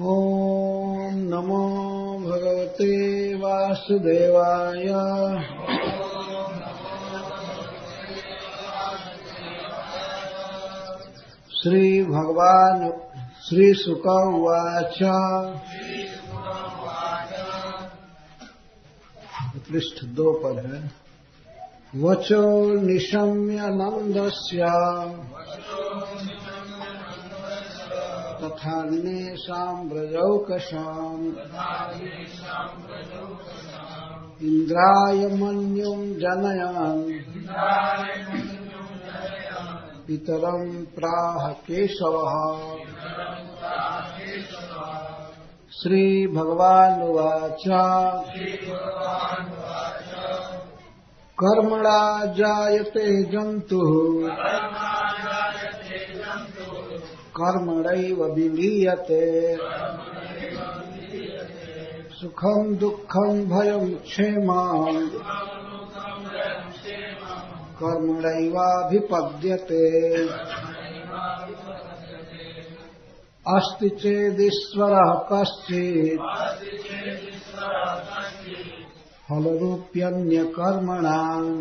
ओम नमो भगवते वासुदेवाय। श्री भगवान श्री शुक उवाच। पृष्ठ 2 पर है। वचो निशम्य नंदस्य तथान्येषां व्रजौकसाम् इंद्राय मन्युं जनयन् पितरं प्राह केशवः। श्री भगवान उवाच। कर्मणा जायते जन्तुः कर्मणैव विलीयते। सुखं दुःखं भयं क्षेमं कर्मणैवाभिपद्यते। अस्ति चेदीश्वरः कश्चित् फलरूप्यन्यकर्मणाम्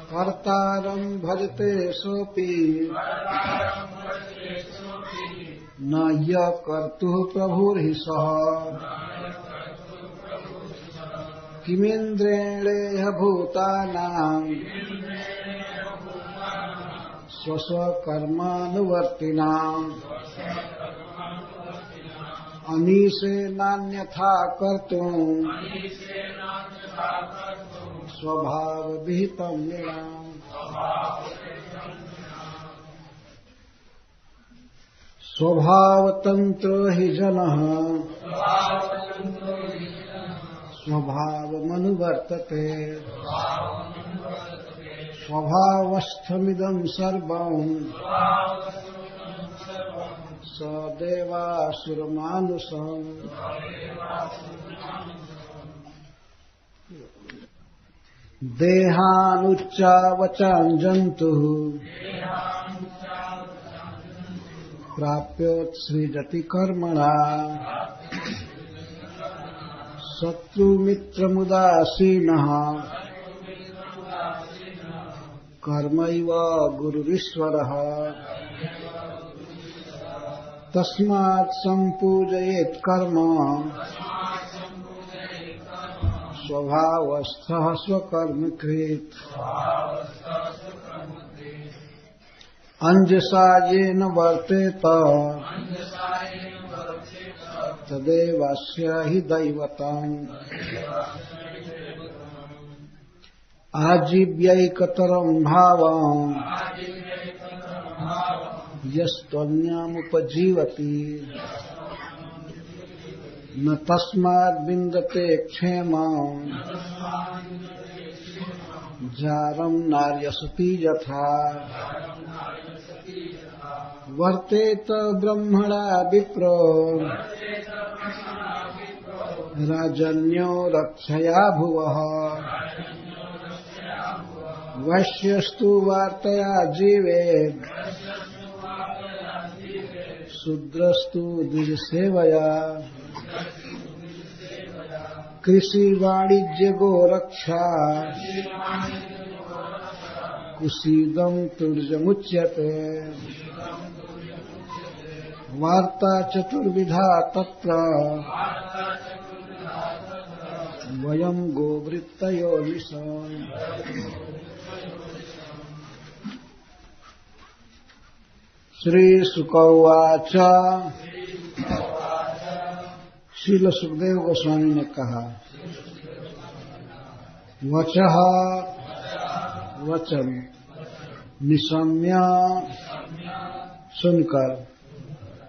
कर्तारं भजते सोऽपि न यः कर्तुः प्रभुर्हि सः। किमिन्द्रेणेह भूतानां स्वस्वकर्मानुवर्तिनाम् अनीशेनान्यथा कर्तुम् स्वभावविहितं नृणाम्। स्वभावतन्त्रो हि जनः स्वभावमनुवर्तते। स्वभावस्थमिदं सर्वं सदेवासुरमानुषम्। देहानुच्चावचां जन्तुः प्राप्योत्सृजति कर्मणा शत्रुमित्रमुदासीनः कर्मैव गुरुरीश्वरः। तस्मात् सम्पूजयेत् कर्म स्वभावस्थः स्वकर्मकृत्। अंजसा येन वर्तेत तदेवास्य हि दैवतम्। आजीव्यैकतरं भावम् यस्त्वन्यमुपजीवति न तस्माद् विन्दते क्षेमम् जारं नार्यसति यथा। वर्तेत ब्रह्मणा विप्रो राजन्यो रक्षया भुवः। वैश्यस्तु वार्तया जीवेत् शूद्रस्तु द्विजसेवया। कृषि वाणिज्य गोरक्षा कुसीदं तुर्जमुच्यते। वार्ता चतुर्विधा तत्र वयं गोवृत्तयो निशम्। श्री शुक उवाच। श्रील सुखदेव गोस्वामी ने कहा, वचः वचन निशम्य सुनकर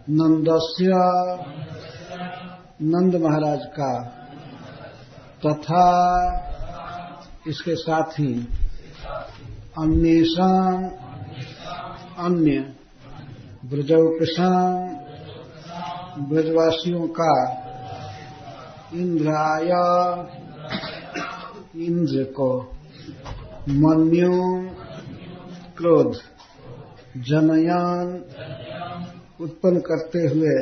नंदस्य नंद महाराज का तथा इसके साथी अन्येषां अन्य ब्रजौकसां ब्रजवासियों का इंद्राय इंद्र को मन्यु क्रोध जनयान उत्पन्न करते हुए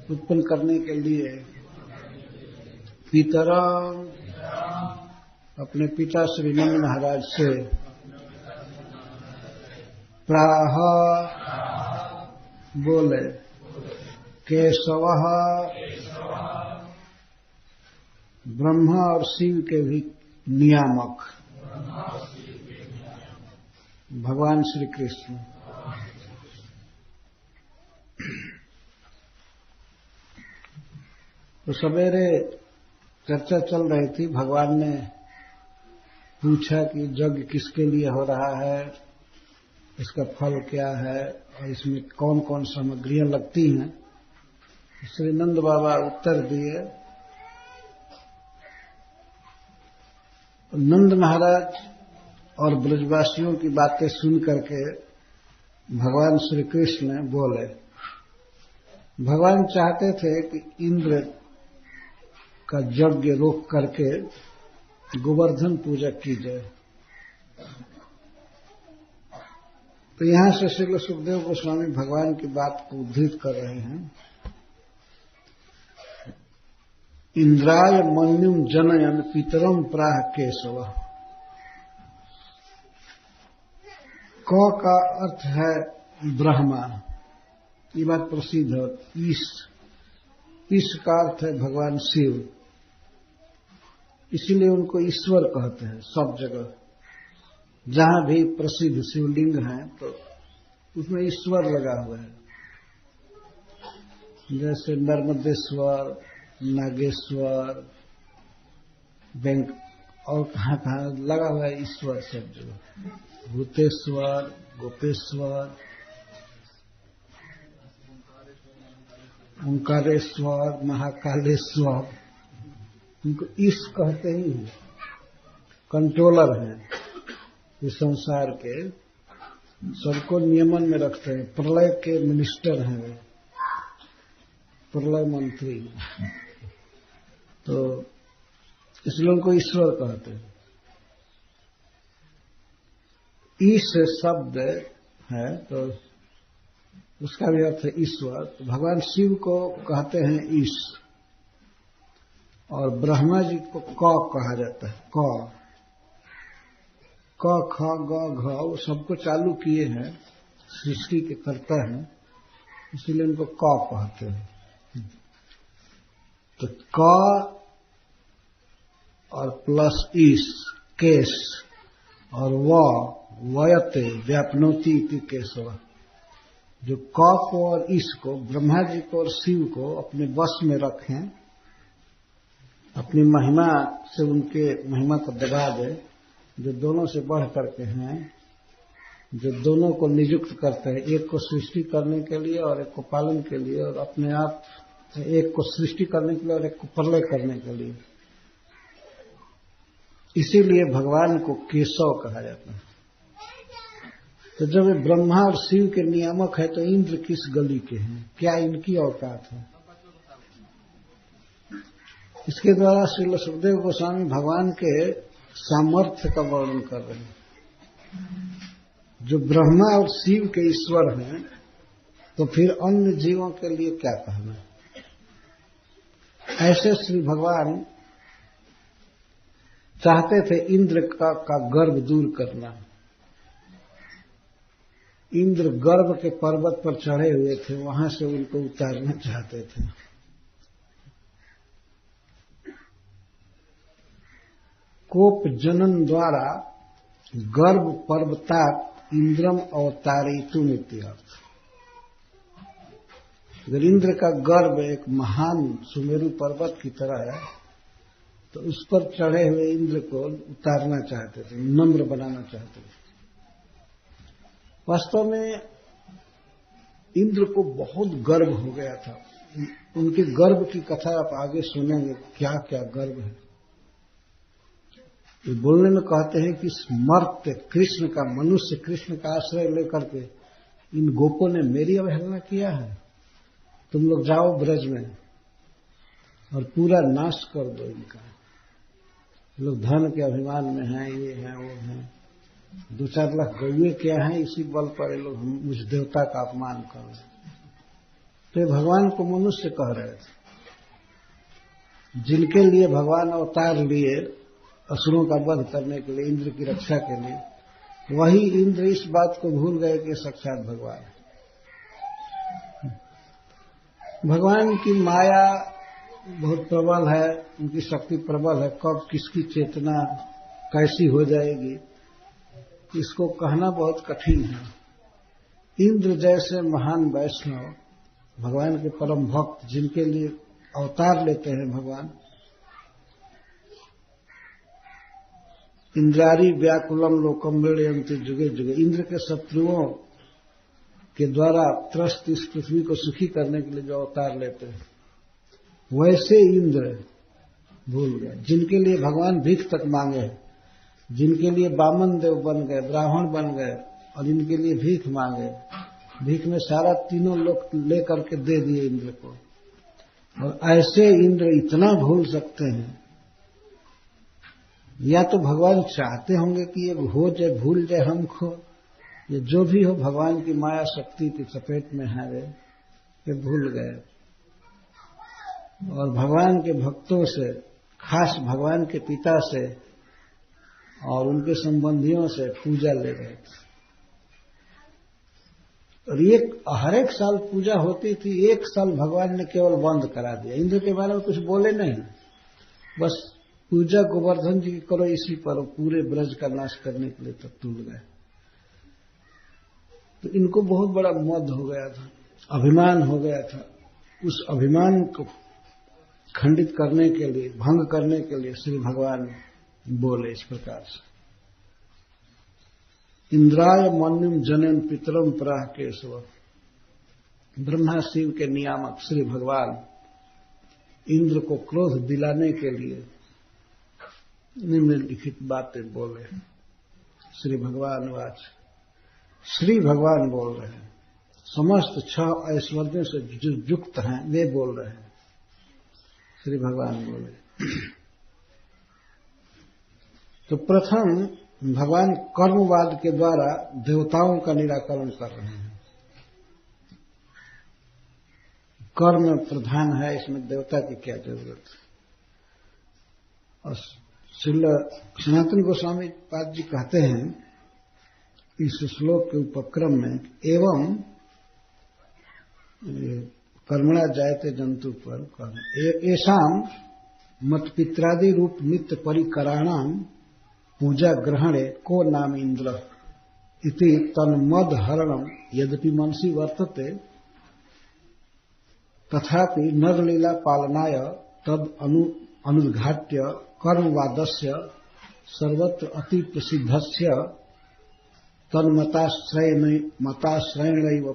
उत्पन्न करने के लिए पितरम अपने पिता श्री नंद महाराज से प्राह बोले केशव ब्रह्मा और शिव के भी नियामक भगवान श्री कृष्ण। तो सवेरे चर्चा चल रही थी, भगवान ने पूछा कि यज्ञ किसके लिए हो रहा है, इसका फल क्या है और इसमें कौन कौन सामग्रियां लगती हैं। श्री नंद बाबा उत्तर दिए। नंद महाराज और ब्रजवासियों की बातें सुन करके भगवान श्री कृष्ण बोले। भगवान चाहते थे कि इंद्र का यज्ञ रोक करके गोवर्धन पूजा की जाए। तो यहां से श्री सुखदेव गोस्वामी भगवान की बात को उद्धृत कर रहे हैं। इंद्राय मन्युम जनयन पितरम प्राह केशव। क का अर्थ है ब्रह्मा, ये बात प्रसिद्ध है। ईश का अर्थ है भगवान शिव, इसीलिए उनको ईश्वर कहते हैं। सब जगह जहां भी प्रसिद्ध शिवलिंग है तो उसमें ईश्वर लगा हुआ है। जैसे नर्मदेश्वर, नागेश्वर, बैंक और कहां कहां लगा हुआ है ईश्वर सब जगह। भूतेश्वर, गोपेश्वर, ओंकारेश्वर, महाकालेश्वर, उनको ईश कहते ही हैं। कंट्रोलर हैं इस संसार के, सबको नियमन में रखते हैं। प्रलय के मिनिस्टर हैं वे, प्रलय मंत्री। तो इसलिए उनको ईश्वर कहते हैं। ईश शब्द है तो उसका भी अर्थ है ईश्वर। तो भगवान शिव को कहते हैं ईश, और ब्रह्मा जी को क कहा जाता है। क ख ग घ वो सबको चालू किए हैं, सृष्टि के कर्ता हैं, इसलिए उनको क कहते हैं। तो क और प्लस ईश केश और वयते व्यापनोति इति केशव। जो क को और ईश को, ब्रह्मा जी को और शिव को अपने वश में रखें, अपनी महिमा से उनके महिमा को दबा दे, जो दोनों से बढ़ करके हैं, जो दोनों को नियुक्त करते हैं, एक को सृष्टि करने के लिए और एक को पालन के लिए, और अपने आप एक को सृष्टि करने के लिए और एक को प्रलय करने के लिए। इसीलिए भगवान को केशव कहा जाता है। तो जब वे ब्रह्मा और शिव के नियामक है तो इंद्र किस गली के हैं, क्या इनकी औकात है? इसके द्वारा श्री सुखदेव गोस्वामी भगवान के सामर्थ्य का वर्णन कर रहे हैं। जो ब्रह्मा और शिव के ईश्वर हैं, तो फिर अन्य जीवों के लिए क्या कहना। ऐसे श्री भगवान चाहते थे इंद्र का गर्व दूर करना। इंद्र गर्व के पर्वत पर चढ़े हुए थे, वहां से उनको उतारना चाहते थे। कोप जनन द्वारा गर्व पर्वतात् इंद्रम अवतारितुम इत्यर्थ। अगर इंद्र का गर्व एक महान सुमेरु पर्वत की तरह है, तो उस पर चढ़े हुए इंद्र को उतारना चाहते थे, नम्र बनाना चाहते थे। वास्तव में इंद्र को बहुत गर्व हो गया था। उनके गर्व की कथा आप आगे सुनेंगे, क्या क्या गर्व है। ये बोलने में कहते हैं कि स्मर्त कृष्ण का, मनुष्य कृष्ण का आश्रय लेकर के इन गोपों ने मेरी अवहेलना किया है। तुम लोग जाओ ब्रज में और पूरा नाश कर दो इनका। लोग धन के अभिमान में हैं, ये हैं वो हैं, 2-4 लाख गौएं क्या हैं, इसी बल पर ये लोग मुझ देवता का अपमान कर रहे हैं। तो भगवान को मनुष्य कह रहे थे। जिनके लिए भगवान अवतार लिए असुरों का वध करने के लिए, इंद्र की रक्षा के लिए, वही इंद्र इस बात को भूल गए कि साक्षात भगवान है। भगवान की माया बहुत प्रबल है, उनकी शक्ति प्रबल है। कब किसकी चेतना कैसी हो जाएगी इसको कहना बहुत कठिन है। इंद्र जैसे महान वैष्णव, भगवान के परम भक्त, जिनके लिए अवतार लेते हैं भगवान, इंद्रारी व्याकुलम लोकम मृण्यन्ति जुगे जुगे, इंद्र के शत्रुओं के द्वारा त्रस्त इस पृथ्वी को सुखी करने के लिए जो अवतार लेते हैं, वैसे इंद्र भूल गए। जिनके लिए भगवान भीख तक मांगे, जिनके लिए वामन देव बन गए, ब्राह्मण बन गए, और इनके लिए भीख मांगे, भीख में सारा तीनों लोग लेकर के दे दिए इंद्र को। और ऐसे इंद्र इतना भूल सकते हैं, या तो भगवान चाहते होंगे कि ये हो जाए, भूल जाए हमको, ये जो भी हो भगवान की माया शक्ति की चपेट में है वे भूल गए और भगवान के भक्तों से, खास भगवान के पिता से और उनके संबंधियों से पूजा ले रहे थे। और हर एक साल पूजा होती थी, एक साल भगवान ने केवल बंद करा दिया। इंद्र के बारे में कुछ बोले नहीं, बस पूजा गोवर्धन जी की करो, इसी पर पूरे ब्रज का नाश करने के लिए तब तुल गए। तो इनको बहुत बड़ा मद हो गया था, अभिमान हो गया था। उस अभिमान को खंडित करने के लिए, भंग करने के लिए श्री भगवान बोले इस प्रकार से, इंद्राय मन्युम जनन पितरम प्राह केशव। ब्रह्मा शिव के नियामक श्री भगवान इंद्र को क्रोध दिलाने के लिए निम्नलिखित बातें बोले। श्री भगवान वाच, श्री भगवान बोल रहे हैं, समस्त 6 ऐश्वर्यों से जो युक्त हैं वे बोल रहे हैं। श्री भगवान बोले। तो प्रथम भगवान कर्मवाद के द्वारा देवताओं का निराकरण कर रहे हैं। कर्म प्रधान है, इसमें देवता की क्या जरूरत है। और सनातन गोस्वामी पाद जी कहते हैं इस श्लोक के उपक्रम में, एवं कर्मणा जायते जंतु पर कर्म ऐसाम मत पित्रादि रूप नित्य परिकराणाम पूजा ग्रहणे को नाम इंद्र इति तन्मद हरणम यद्यपि मनसि वर्तते तथापि नरलीला पालनाय तद अनुद्घाट्य कर्मवादस्य सर्वत्र अति प्रसिद्धस्य तन्मताश्रयणैव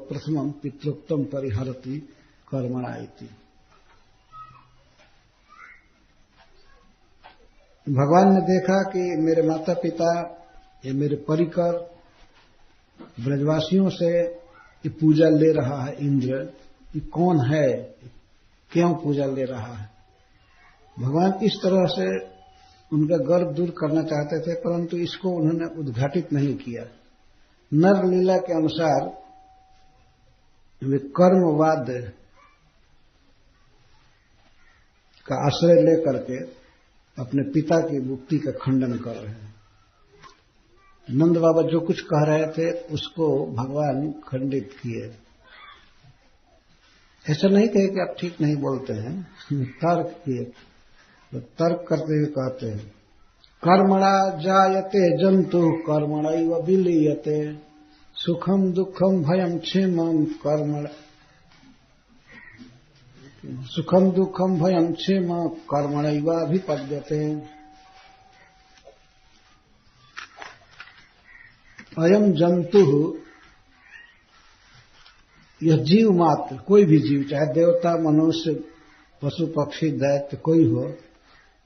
प्रथमं पितृक्तं परिहरति कर्मणा इति। भगवान ने देखा कि मेरे माता पिता या मेरे परिकर ब्रजवासियों से ये पूजा ले रहा है इंद्र, ये कौन है, क्यों पूजा ले रहा है। भगवान इस तरह से उनका गर्व दूर करना चाहते थे, परंतु इसको उन्होंने उद्घाटित नहीं किया। नर लीला के अनुसार वे कर्मवाद का आश्रय लेकर के अपने पिता की मुक्ति का खंडन कर रहे हैं। नंद बाबा जो कुछ कह रहे थे उसको भगवान खंडित किए। ऐसा नहीं कहे कि आप ठीक नहीं बोलते हैं, तर्क किए। तो तर्क करते हुए कहते हैं, कर्मणा जायते जंतु कर्मणैव विलीयते सुखम दुखम भयम क्षेमम कर्मण सुखम दुखम भयम क्षेम कर्मणैवाभिपद्यते। अयम जंतु, यह जीव मात्र, कोई भी जीव, चाहे देवता, मनुष्य, पशु पक्षी, दैत्य कोई हो,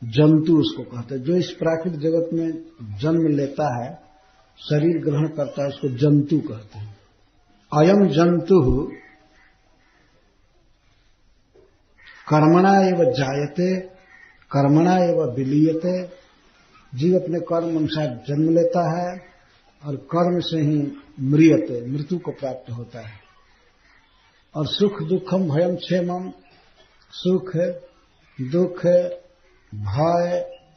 जंतु उसको कहते हैं। जो इस प्राकृतिक जगत में जन्म लेता है, शरीर ग्रहण करता है, उसको जंतु कहते हैं। अयम जंतु कर्मणा एव जायते कर्मणा एव विलीयते। जीव अपने कर्म अनुसार जन्म लेता है और कर्म से ही म्रियते, मृत्यु को प्राप्त होता है। और सुख दुखम भयम क्षेमम, सुख दुख भय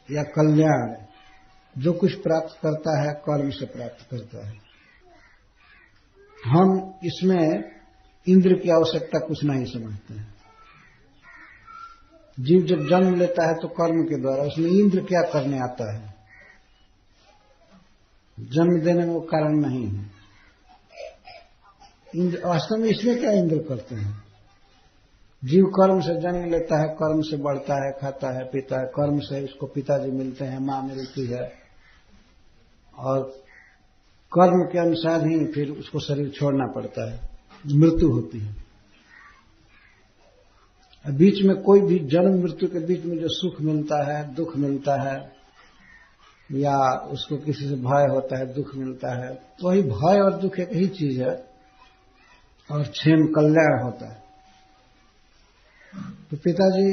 या कल्याण जो कुछ प्राप्त करता है कर्म से प्राप्त करता है। हम इसमें इंद्र की आवश्यकता कुछ नहीं समझते हैं। जीव जब जन्म लेता है तो कर्म के द्वारा, उसमें इंद्र क्या करने आता है? जन्म देने में वो कारण नहीं है। इंद्र वास्तव में इसमें क्या इंद्र करते हैं? जीव कर्म से जन्म लेता है, कर्म से बढ़ता है, खाता है, पीता है, कर्म से उसको पिताजी मिलते हैं, मां मिलती है, और कर्म के अनुसार ही फिर उसको शरीर छोड़ना पड़ता है, मृत्यु होती है। बीच में कोई भी जन्म मृत्यु के बीच में जो सुख मिलता है, दुख मिलता है, या उसको किसी से भय होता है, दुख मिलता है, तो वही भय और दुख एक ही चीज है, और क्षेम कल्याण होता है। तो पिताजी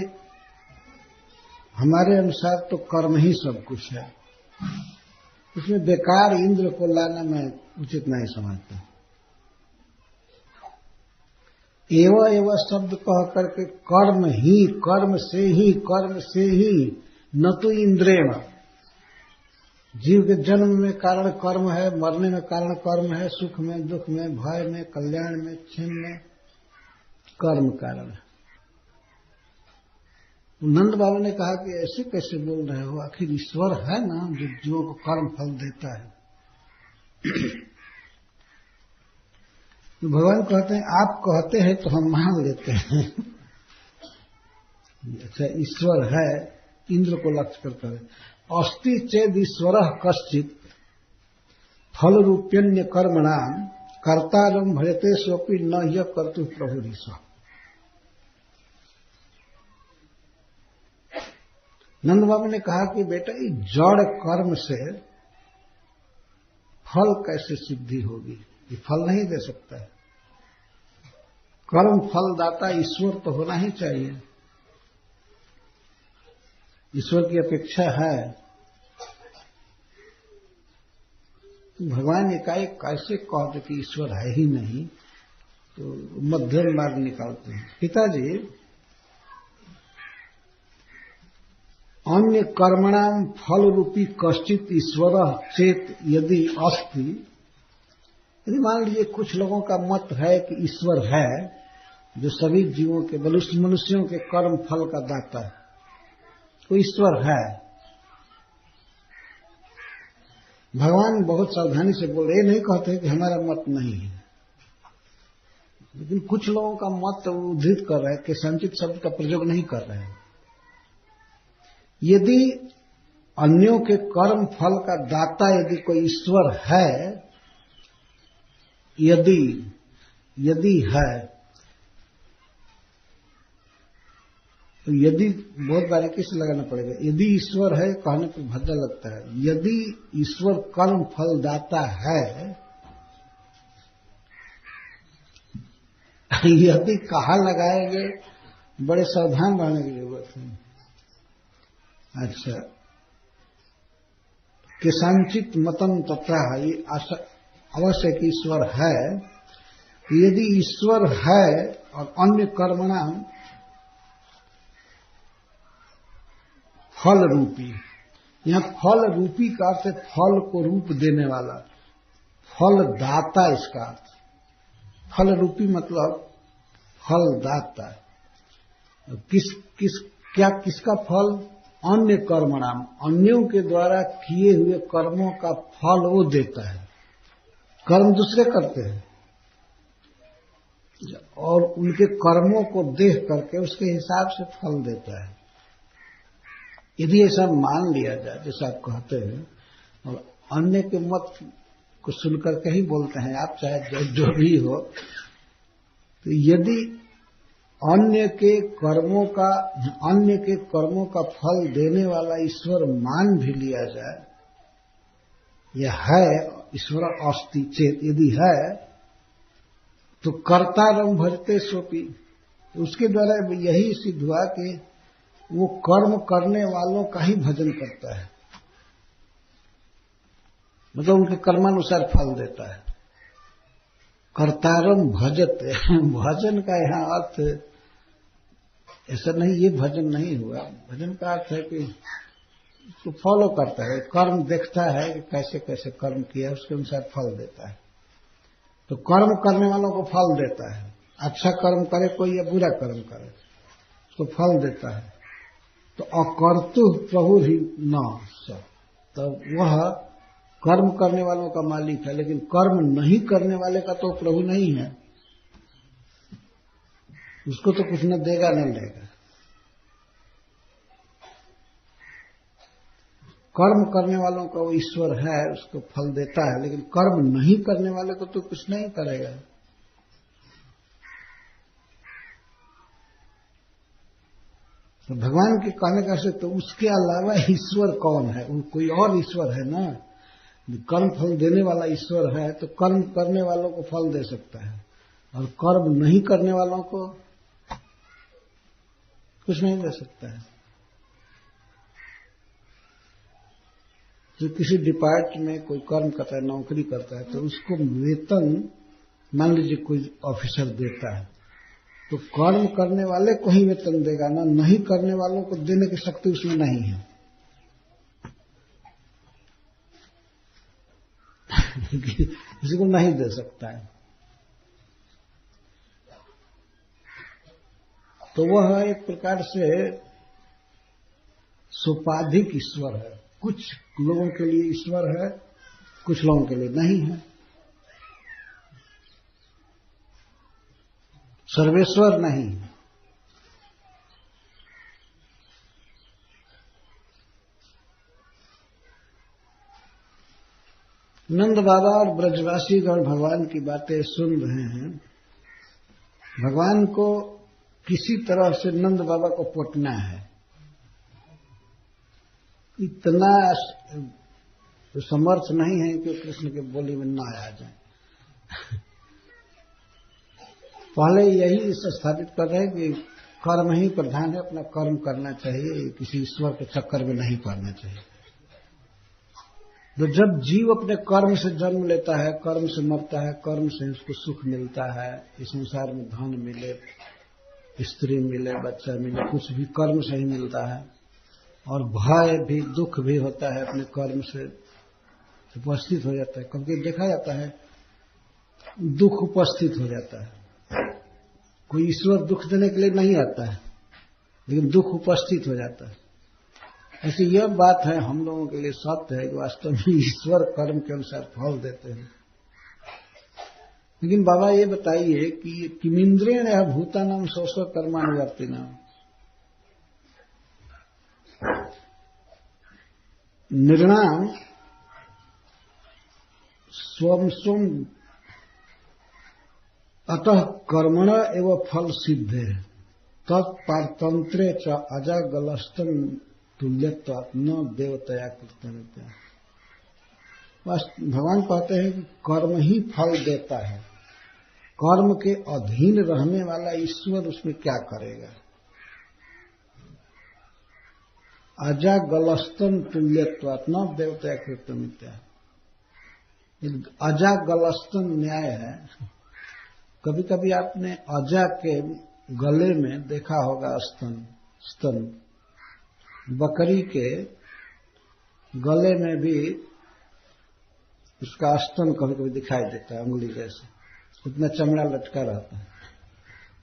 हमारे अनुसार तो कर्म ही सब कुछ है, इसमें बेकार इंद्र को लाना मैं उचित नहीं समझता। एवं एवं शब्द कह करके कर्म ही, कर्म से ही न तो इंद्रेण। जीव के जन्म में कारण कर्म है, मरने में कारण कर्म है, सुख में, दुख में, भय में, कल्याण में, क्षेम में कर्म कारण है। नंद बाबा ने कहा कि ऐसे कैसे बोल रहे हो, आखिर ईश्वर है ना जो जीवों को कर्म फल देता है। तो भगवान कहते हैं आप कहते हैं तो हम मान लेते हैं। अच्छा, ईश्वर है, इंद्र को लक्ष्य करता है। अस्ति चेद ईश्वर कश्चित फल रूप्यन्य कर्मणाम कर्तारम भजते सोपि न यह कर्तु प्रभु ईश्वर। नंद बाबा ने कहा कि बेटा ये जड़ कर्म से फल कैसे सिद्धि होगी? ये फल नहीं दे सकता है। कर्म फल दाता ईश्वर तो होना ही चाहिए। ईश्वर की अपेक्षा है। भगवान एकाएक कैसे कहते कि ईश्वर है ही नहीं, तो मध्यम मार्ग निकालते हैं। पिताजी अन्य कर्मणाम फल रूपी कश्चित ईश्वर चेत यदि अस्ति, यदि मान लीजिए कुछ लोगों का मत है कि ईश्वर है जो सभी जीवों के, मनुष्यों के कर्म फल का दाता है, तो ईश्वर है। भगवान बहुत सावधानी से बोल रहे, ये नहीं कहते कि हमारा मत नहीं है, लेकिन कुछ लोगों का मत उद्धृत कर रहे हैं कि संचित शब्द का प्रयोग नहीं कर रहे हैं। यदि अन्यों के कर्म फल का दाता यदि कोई ईश्वर है, यदि है, तो यदि बहुत बारीकी से लगाना पड़ेगा। यदि ईश्वर है कहने पर भद्दा लगता है। यदि ईश्वर कर्म फल दाता है, यदि कहा लगाएंगे, बड़े सावधान रहने की जरूरत है। अच्छा, केशांचित मतम तथा, ये अवश्य कि ईश्वर है। यदि ईश्वर है और अन्य कर्मणाम फल रूपी, यहां फल रूपी का अर्थ है फल को रूप देने वाला, फल दाता इसका अर्थ। फल रूपी मतलब फल दाता। किसका फल? अन्य कर्मणाम, अन्यों के द्वारा किए हुए कर्मों का फल वो देता है। कर्म दूसरे करते हैं और उनके कर्मों को देख करके उसके हिसाब से फल देता है। यदि ऐसा मान लिया जाए जैसा आप कहते हैं, और अन्य के मत को सुनकर के ही बोलते हैं आप, चाहे जो भी हो, तो यदि अन्य के कर्मों का फल देने वाला ईश्वर मान भी लिया जाए, यह है ईश्वर अस्ति चेत, यदि है तो कर्तारम भजते सोपि, उसके द्वारा यही सिद्ध हुआ कि वो कर्म करने वालों का ही भजन करता है, मतलब उनके कर्मानुसार फल देता है। कर्तारम भजते, भजन का यहाँ अर्थ ऐसा नहीं, ये भजन नहीं हुआ। भजन का अर्थ है कि उसको फॉलो करता है, कर्म देखता है कि कैसे कैसे कर्म किया, उसके अनुसार फल देता है। तो कर्म करने वालों को फल देता है, अच्छा कर्म करे कोई या बुरा कर्म करे उसको फल देता है। तो अकर्तु प्रभु ही न स, तो वह कर्म करने वालों का मालिक है, लेकिन कर्म नहीं करने वाले का तो प्रभु नहीं है, उसको तो कुछ न देगा न लेगा। कर्म करने वालों का वो ईश्वर है, उसको फल देता है, लेकिन कर्म नहीं करने वाले को तो कुछ नहीं करेगा। तो भगवान के कहने का से तो उसके अलावा ईश्वर कौन है? वो कोई और ईश्वर है ना। कर्म फल देने वाला ईश्वर है तो कर्म करने वालों को फल दे सकता है, और कर्म नहीं करने वालों को कुछ नहीं दे सकता है। जो किसी डिपार्टमेंट में कोई कर्म करता है, नौकरी करता है, तो उसको वेतन मान लीजिए कोई ऑफिसर देता है, तो कर्म करने वाले को ही वेतन देगा ना, नहीं करने वालों को देने की शक्ति उसमें नहीं है। किसी को नहीं दे सकता है। तो वह एक प्रकार से सोपाधिक ईश्वर है। कुछ लोगों के लिए ईश्वर है, कुछ लोगों के लिए नहीं है। सर्वेश्वर नहीं। नंद बाबा और ब्रजवासी गण भगवान की बातें सुन रहे हैं। भगवान को किसी तरह से नंद बाबा को पोटना है, इतना समर्थ नहीं है कि कृष्ण के बोली में ना आ जाए। पहले यही स्थापित कर रहे हैं कि कर्म ही प्रधान है, अपना कर्म करना चाहिए, किसी ईश्वर के चक्कर में नहीं पड़ना चाहिए। तो जब जीव अपने कर्म से जन्म लेता है, कर्म से मरता है, कर्म से उसको सुख मिलता है, इस संसार में धन मिले, स्त्री मिले, बच्चा मिले, कुछ भी कर्म से ही मिलता है। और भय भी, दुख भी होता है अपने कर्म से उपस्थित हो जाता है। कभी देखा जाता है दुख उपस्थित हो जाता है। कोई ईश्वर दुख देने के लिए नहीं आता है, लेकिन दुख उपस्थित हो जाता है। ऐसी यह बात है, हम लोगों के लिए सत्य है कि वास्तव में ईश्वर कर्म के अनुसार फल देते हैं। लेकिन बाबा ये बताइए कि किमिंद्रेण या भूतानाम स्व कर्मानुवर्तिनाम, निर्णाम स्वम स्वम अतः कर्मण एवं फल सिद्धे तत्पारतंत्रे च अजागलस्तन तुल्यत्वात् न देवतया कृतज्ञता। भगवान कहते हैं कि कर्म ही फल देता है, कर्म के अधीन रहने वाला ईश्वर उसमें क्या करेगा। अजागलस्तन तुल्यत्वात् न देवतया कृतज्ञता। अजागलस्तन न्याय है। कभी कभी आपने अजा के गले में देखा होगा स्तन, बकरी के गले में भी उसका स्तन कभी कभी दिखाई देता है, उंगली जैसे, उतना चमड़ा लटका रहता है,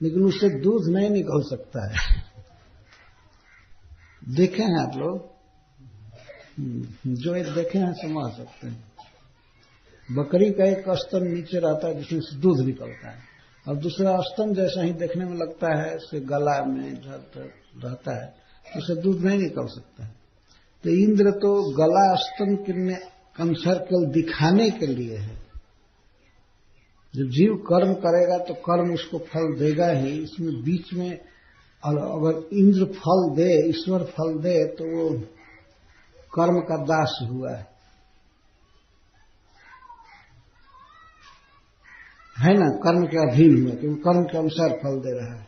लेकिन उससे दूध नहीं निकल सकता है। देखे हैं आप लोग? जो एक देखे हैं समझ सकते हैं। बकरी का एक स्तन नीचे रहता है जिसमें से दूध निकलता है, और दूसरा स्तन जैसा ही देखने में लगता है, उससे गला में रहता है, उससे दूध नहीं निकल सकता है। तो इंद्र तो गला स्तन के अनुसार केवल दिखाने के लिए है। जब जीव कर्म करेगा तो कर्म उसको फल देगा ही। इसमें बीच में अगर इंद्र फल दे, ईश्वर फल दे, तो वो कर्म का दास हुआ है ना, कर्म के अधीन हुआ, क्योंकि कर्म के अनुसार फल दे रहा है।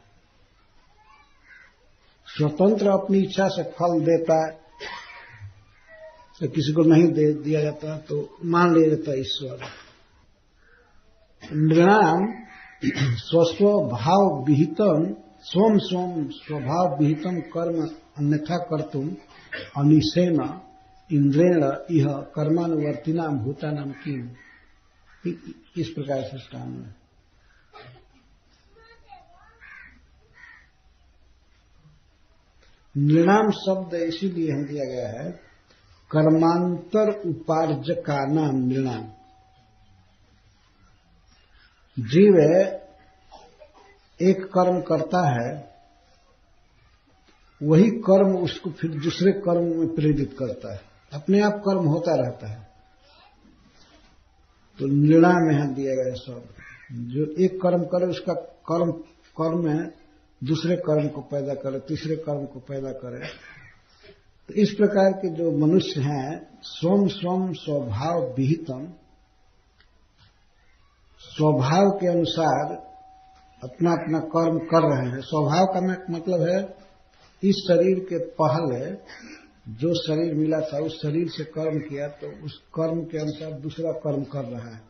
स्वतंत्र अपनी इच्छा से फल देता है, तो किसी को नहीं दे दिया जाता तो मान लिया जाता ईश्वर। नृणाम स्वस्वभाव विहितम स्वम स्वम स्वभाव विहितम कर्म अन्यथा कर्तुम अनिशेन इंद्रेण इह कर्मानुवर्तिनाम भूतानाम किम। इस प्रकार से स्थान है। नृणाम शब्द इसीलिए हम दिया गया है कर्मांतर उपार्जका नाम नृणाम। जीव एक कर्म करता है, वही कर्म उसको फिर दूसरे कर्म में प्रेरित करता है, अपने आप कर्म होता रहता है। तो नृणाम यहां दिया गया शब्द जो एक कर्म करे उसका कर्म में दूसरे कर्म को पैदा करे, तीसरे कर्म को पैदा करे। तो इस प्रकार के जो मनुष्य हैं स्वम स्वम स्वभाव विहितम, स्वभाव के अनुसार अपना अपना कर्म कर रहे हैं। स्वभाव का मतलब है इस शरीर के पहले जो शरीर मिला था उस शरीर से कर्म किया तो उस कर्म के अनुसार दूसरा कर्म कर रहा है।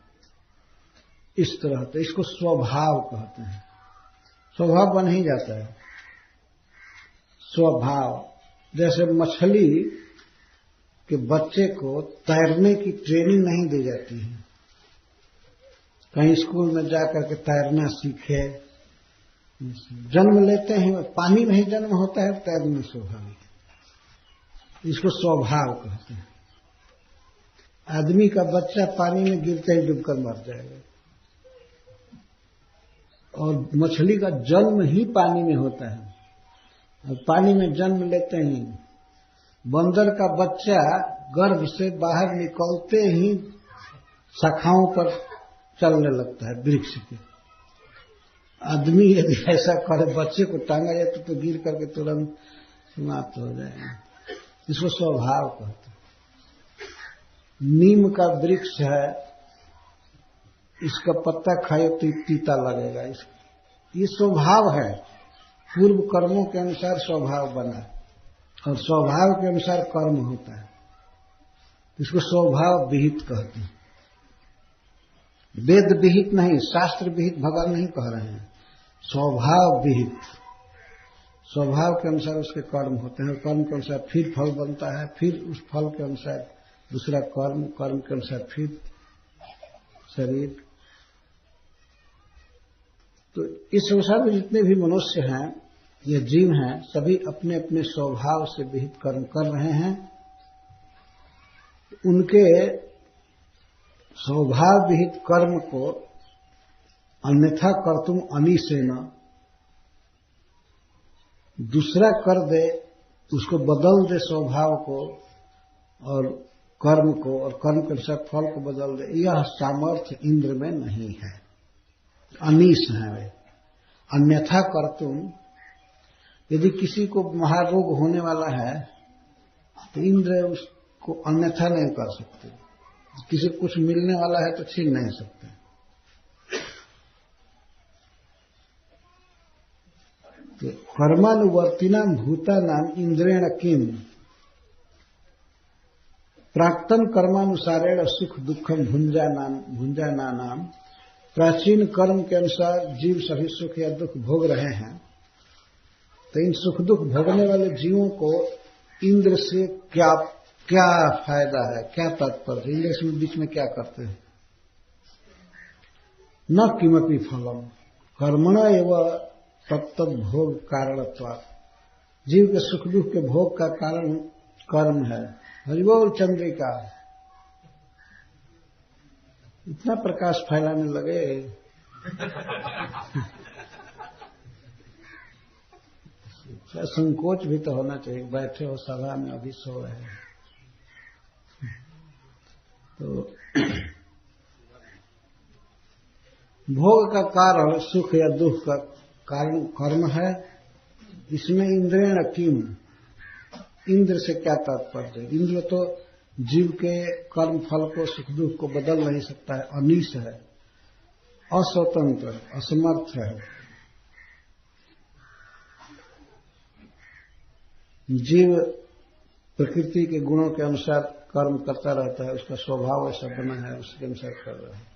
इस तरह तो इसको स्वभाव कहते हैं। स्वभाव बन ही जाता है स्वभाव। जैसे मछली के बच्चे को तैरने की ट्रेनिंग नहीं दी जाती है, कहीं स्कूल में जाकर के तैरना सीखे, जन्म लेते हैं पानी में ही जन्म होता है, तैरना स्वाभाविक, इसको स्वभाव कहते हैं। आदमी का बच्चा पानी में गिरते ही डूबकर मर जाएगा, और मछली का जन्म ही पानी में होता है, और पानी में जन्म लेते ही बंदर का बच्चा गर्भ से बाहर निकलते ही शाखाओं पर चलने लगता है वृक्ष के। आदमी यदि ऐसा करे बच्चे को टांगा जाए तो गिर करके तुरंत समाप्त हो जाएगा। इसको स्वभाव कहते हैं। नीम का वृक्ष है, इसका पत्ता खाए तो तीता लगेगा, ये स्वभाव है। पूर्व कर्मों के अनुसार स्वभाव बना और स्वभाव के अनुसार कर्म होता है, इसको स्वभाव विहित कहते हैं। वेद विहित नहीं, शास्त्र विहित भगवान नहीं कह रहे हैं, स्वभाव विहित। स्वभाव के अनुसार उसके कर्म होते हैं, कर्म के अनुसार फिर फल बनता है, फिर उस फल के अनुसार दूसरा कर्म, कर्म के अनुसार फिर शरीर। तो इस संसार में जितने भी मनुष्य हैं, ये जीव हैं, सभी अपने अपने स्वभाव से विहित कर्म कर रहे हैं। उनके स्वभाव विहित कर्म को अन्यथा कर्तुम अनिशेन, दूसरा कर दे, उसको बदल दे स्वभाव को और कर्म को, और कर्म के अनुसार फल को बदल दे, यह सामर्थ्य इंद्र में नहीं है, अनीश है वे। अन्यथा कर्तुम, यदि किसी को महारोग होने वाला है तो इंद्र उसको अन्यथा नहीं कर सकते, किसी को कुछ मिलने वाला है तो छीन नहीं सकते। तो कर्मानुवर्तिना भूतानाम इंद्रेण किम, प्राक्तन कर्मानुसारेण सुख दुखम भुंजाना नाम। प्राचीन कर्म के अनुसार जीव सभी सुख या दुख भोग रहे हैं, तो इन सुख दुख भोगने वाले जीवों को इंद्र से क्या क्या फायदा है, क्या तात्पर्य? इंद्र से बीच में क्या करते हैं? न किमपि फलम कर्मण एवं तत्त भोग कारणत्वात्, जीव के सुख दुख के भोग का कारण कर्म है। हरिबोल चंद्रिका, इतना प्रकाश फैलाने लगे। संकोच भी तो होना चाहिए, बैठे हो सभा में अभी सो रहे हैं। तो भोग का कारण सुख या दुख का कारण कर्म है। इसमें इंद्रेण किम, इंद्र से क्या तात्पर्य? इंद्र तो जीव के कर्म फल को सुख दुख को बदल नहीं सकता है, अनीश है, अस्वतंत्र, असमर्थ है। जीव प्रकृति के गुणों के अनुसार कर्म करता रहता है, उसका स्वभाव ऐसा बना है, उसके अनुसार कर रहा है।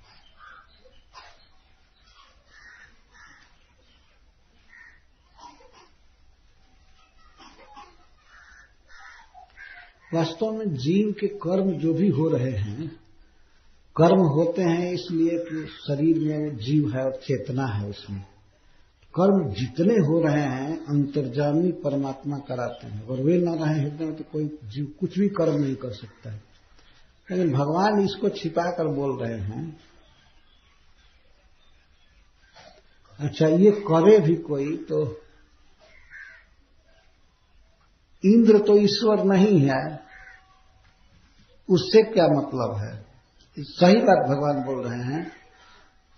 वास्तव में जीव के कर्म जो भी हो रहे हैं, कर्म होते हैं इसलिए कि शरीर में जीव है और चेतना है उसमें। कर्म जितने हो रहे हैं अंतर्जामी परमात्मा कराते हैं, और वे न रहे हृदय में तो कोई जीव कुछ भी कर्म नहीं कर सकता है। लेकिन भगवान इसको छिपा कर बोल रहे हैं। अच्छा, ये करे भी कोई तो इंद्र तो ईश्वर नहीं है, उससे क्या मतलब है? सही बात भगवान बोल रहे हैं।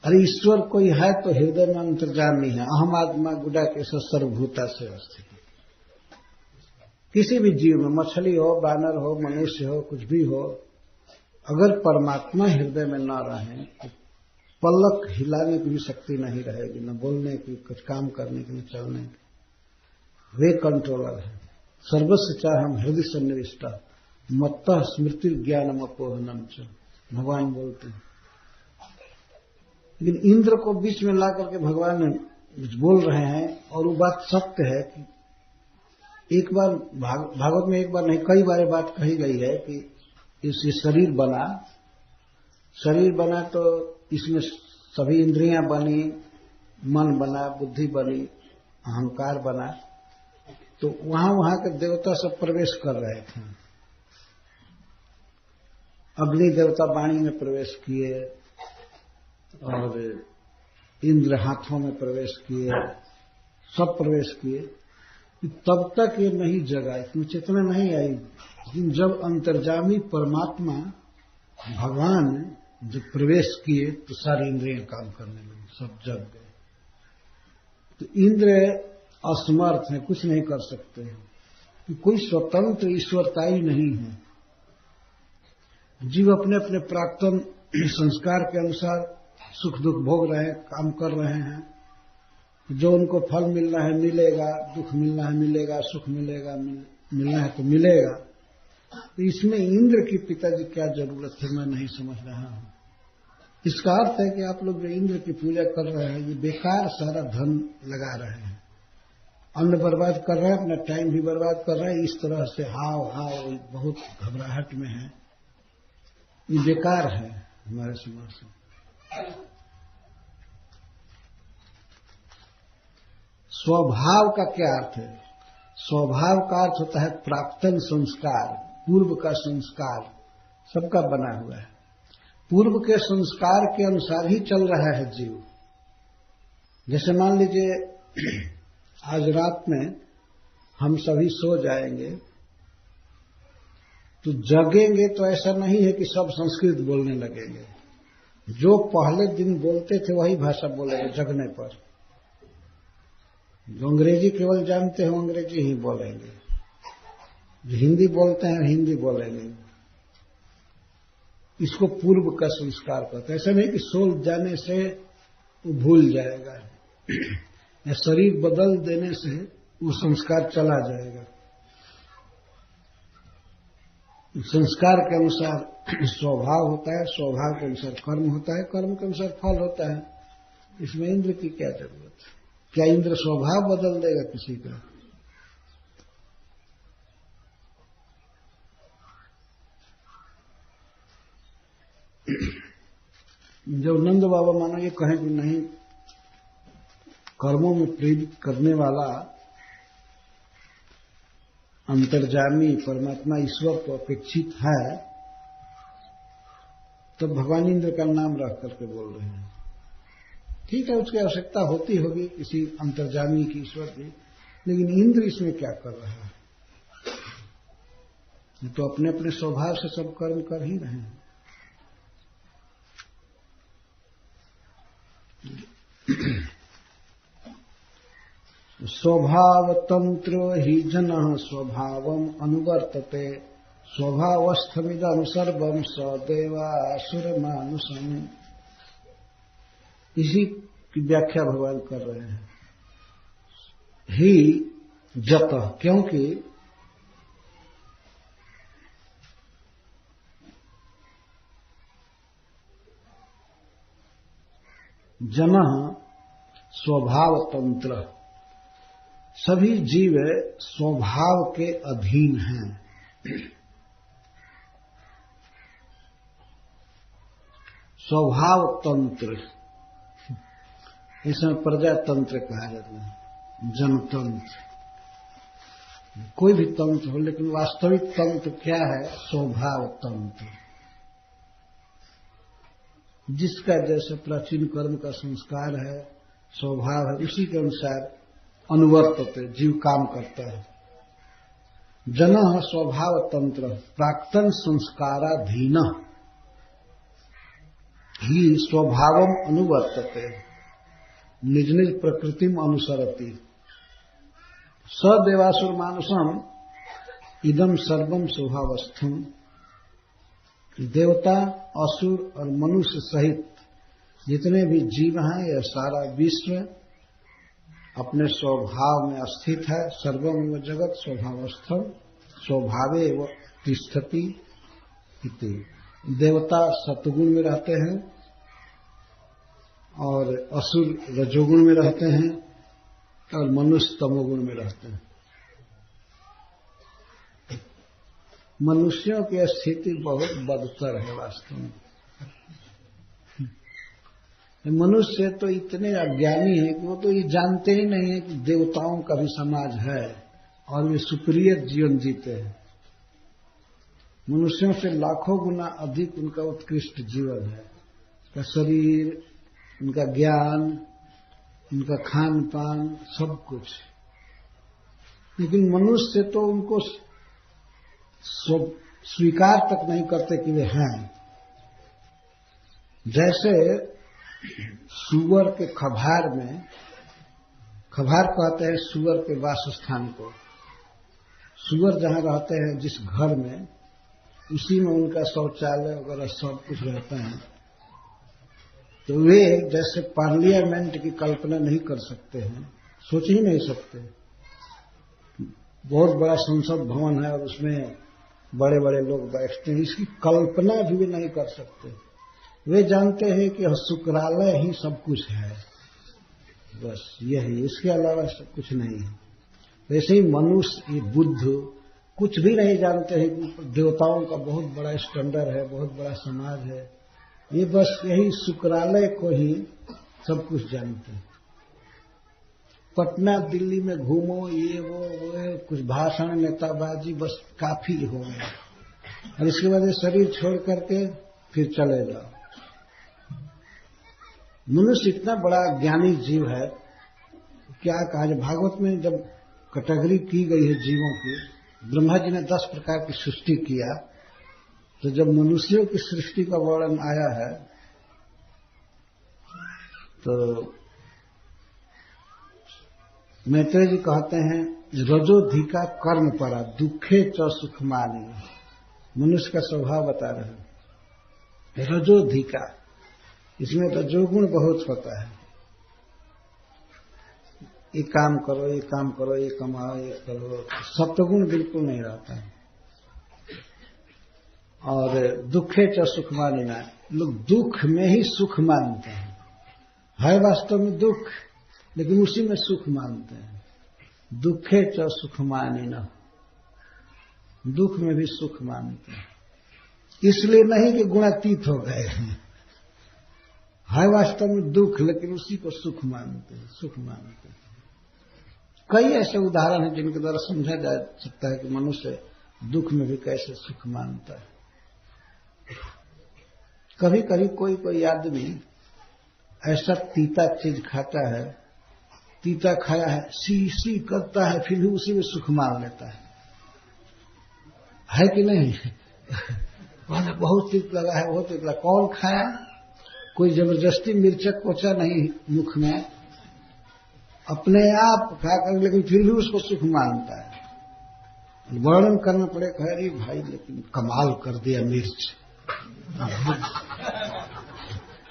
अरे ईश्वर कोई है तो हृदय में अंतर्जामी है। अहम आत्मा गुडा के सर्वभूता से स्थित। किसी भी जीव में, मछली हो, बानर हो, मनुष्य हो, कुछ भी हो, अगर परमात्मा हृदय में न रहे तो पलक हिलाने की भी शक्ति नहीं रहेगी, न बोलने की, कुछ काम करने की, न चलने की। वे कंट्रोलर है। सर्वस्व चाहम हृदय सन्निविष्टा मत्तः स्मृति ज्ञानम अपोहनम च, भगवान बोलते हैं। लेकिन इंद्र को बीच में ला करके भगवान बोल रहे हैं, और वो बात सत्य है कि एक बार भागवत में एक बार नहीं कई बार बात कही गई है कि इससे शरीर बना तो इसमें सभी इंद्रियां बनी, मन बना, बुद्धि बनी, अहंकार बना। तो वहां के देवता सब प्रवेश कर रहे थे। अग्नि देवता वाणी में प्रवेश किए और इंद्र हाथों में प्रवेश किए, सब प्रवेश किए। तब तक ये नहीं जगा, इतनी चेतना नहीं आई। लेकिन जब अंतर्जामी परमात्मा भगवान जब प्रवेश किए तो सारी इंद्रियां काम करने लगी, सब जग गए। तो इंद्र असमर्थ है, कुछ नहीं कर सकते हैं। कोई स्वतंत्र ईश्वरताई नहीं है। जीव अपने अपने प्राक्तन संस्कार के अनुसार सुख दुख भोग रहे हैं, काम कर रहे हैं। जो उनको फल मिलना है मिलेगा, दुख मिलना है मिलेगा, सुख मिलेगा मिलना है तो मिलेगा। तो इसमें इंद्र की पिताजी क्या जरूरत है, मैं नहीं समझ रहा हूं। इसका अर्थ है कि आप लोग जो इंद्र की पूजा कर रहे हैं ये बेकार सारा धन लगा रहे हैं, अन्न बर्बाद कर रहे हैं, अपना टाइम भी बर्बाद कर रहे हैं। इस तरह से हाव बहुत घबराहट में है, ये बेकार है हमारे समाज से। स्वभाव का क्या अर्थ है? स्वभाव का अर्थ होता है प्राक्तन संस्कार, पूर्व का संस्कार सबका बना हुआ है। पूर्व के संस्कार के अनुसार ही चल रहा है जीव। जैसे मान लीजिए आज रात में हम सभी सो जाएंगे तो जगेंगे तो ऐसा नहीं है कि सब संस्कृत बोलने लगेंगे। जो पहले दिन बोलते थे वही भाषा बोलेंगे जगने पर। जो अंग्रेजी केवल जानते हैं अंग्रेजी ही बोलेंगे, जो हिंदी बोलते हैं हिंदी बोलेंगे। इसको पूर्व का संस्कार कहते हैं। ऐसा नहीं कि सो जाने से वो भूल जाएगा या शरीर बदल देने से वो संस्कार चला जाएगा। संस्कार के अनुसार स्वभाव होता है, स्वभाव के अनुसार कर्म होता है, कर्म के अनुसार फल होता है। इसमें इंद्र की क्या जरूरत है? क्या इंद्र स्वभाव बदल देगा किसी का? जब नंद बाबा मानो ये कहें कि नहीं, कर्मों में प्रेरित करने वाला अंतर्जामी परमात्मा ईश्वर को अपेक्षित है, तो भगवान इंद्र का नाम रख करके बोल रहे हैं। ठीक है, उसकी आवश्यकता होती होगी किसी अंतर्जामी की, ईश्वर की, लेकिन इंद्र इसमें क्या कर रहा है? तो अपने अपने स्वभाव से सब कर्म कर ही रहे हैं। स्वभाव तंत्र ही जन स्वभावम अनुवर्तते स्वभावस्थमिदं सर्वम सदेवासुर मानुषम। इसी की व्याख्या भगवान कर रहे हैं। ही जत, क्योंकि जन स्वभाव तंत्र, सभी जीव स्वभाव के अधीन हैं। स्वभाव तंत्र, इसमें प्रजातंत्र कहा जाता है, जनतंत्र, कोई भी तंत्र हो, लेकिन वास्तविक तंत्र क्या है? स्वभाव तंत्र। जिसका जैसे प्राचीन कर्म का संस्कार है, स्वभाव है, उसी के अनुसार अनुवर्तते, जीव काम करता है। जनः स्वभाव तंत्र प्राक्तन संस्काराधीन ही स्वभावम अनुवर्तते निज निज प्रकृतिम अनुसरति सदेवासुर मानुषम इदम सर्वम स्वभावस्थम। देवता, असुर और मनुष्य सहित जितने भी जीव हैं, यह सारा विश्व अपने स्वभाव में स्थित है। सर्वम जगत स्वभावस्थम स्वभावे व तिष्ठति इति। देवता सत्वगुण में रहते हैं और असुर रजोगुण में रहते हैं और मनुष्य तमोगुण में रहते हैं। मनुष्यों की स्थिति बहुत बदतर है वास्तव में। मनुष्य तो इतने अज्ञानी हैं कि वो तो ये जानते ही नहीं है कि देवताओं का भी समाज है और वे सुप्रिय जीवन जीते हैं। मनुष्यों से लाखों गुना अधिक उनका उत्कृष्ट जीवन है, उनका शरीर, उनका ज्ञान, उनका खान पान, सब कुछ। लेकिन मनुष्य तो उनको स्वीकार तक नहीं करते कि वे हैं। जैसे सुअर के खभार में, खभार कहते हैं सुअर के वासस्थान को, सुअर जहां रहते हैं जिस घर में, उसी में उनका शौचालय वगैरह सब कुछ रहता है। तो वे जैसे पार्लियामेंट की कल्पना नहीं कर सकते हैं, सोच ही नहीं सकते। बहुत बड़ा संसद भवन है और उसमें बड़े बड़े लोग बैठते हैं, इसकी कल्पना भी नहीं कर सकते। वे जानते हैं कि शुक्रालय ही सब कुछ है, बस यही, इसके अलावा सब कुछ नहीं है। वैसे ही मनुष्य, ये बुद्ध कुछ भी नहीं जानते हैं कि देवताओं का बहुत बड़ा स्टैंडर्ड है, बहुत बड़ा समाज है। ये बस यही शुक्रालय को ही सब कुछ जानते हैं। पटना दिल्ली में घूमो, ये वो कुछ भाषण नेताबाजी बस काफी हो गया, और इसके बाद शरीर छोड़ करके फिर चले जाओ। मनुष्य इतना बड़ा ज्ञानी जीव है, क्या कहा जाए। भागवत में जब कैटेगरी की गई है जीवों की, ब्रह्मा जी ने 10 प्रकार की सृष्टि किया, तो जब मनुष्यों की सृष्टि का वर्णन आया है तो मैत्रेय जी कहते हैं रजोधिका कर्म परा दुखे च सुखमानी। मनुष्य का स्वभाव बता रहे हैं। रजोधिका, इसमें रजोगुण बहुत होता है। ये काम करो, ये काम करो, ये कमाओ, ये करो। सत्वगुण बिल्कुल नहीं रहता है। और दुखे च सुख मानना, लोग दुख में ही सुख मानते हैं। है वास्तव में दुख, लेकिन उसी में सुख मानते हैं। दुखे च सुख मानिना, दुख में भी सुख मानते हैं। इसलिए नहीं कि गुणातीत हो गए हैं, है वास्तव में दुख, लेकिन उसी को सुख मानते हैं, सुख मानते हैं। कई ऐसे उदाहरण हैं जिनके द्वारा समझा जा सकता है कि मनुष्य दुख में भी कैसे सुख मानता है। कभी कभी कोई कोई आदमी ऐसा तीता चीज खाता है, तीता खाया है, सी सी करता है, फिर भी उसी में सुख मान लेता है कि नहीं? बहुत तीत लगा है, बहुत तीत लगा। कौन खाया? कोई जबरदस्ती मिर्चक कोचा नहीं मुख में, अपने आप खाकर, लेकिन फिर भी उसको सुख मानता है। वर्णन करना पड़े, कह रही भाई लेकिन कमाल कर दिया मिर्च,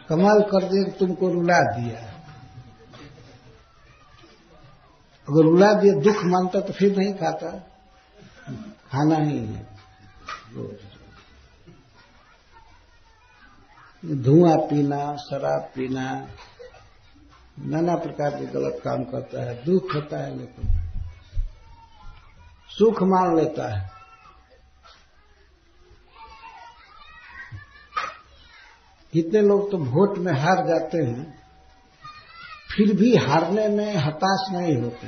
कमाल कर दिया, तुमको रुला दिया। अगर रुला दिया दुख मानता तो फिर नहीं खाता, खाना ही है। धुआं पीना, शराब पीना, नाना प्रकार के गलत काम करता है, दुख होता है, लेकिन सुख मान लेता है। कितने लोग तो वोट में हार जाते हैं, फिर भी हारने में हताश नहीं होते।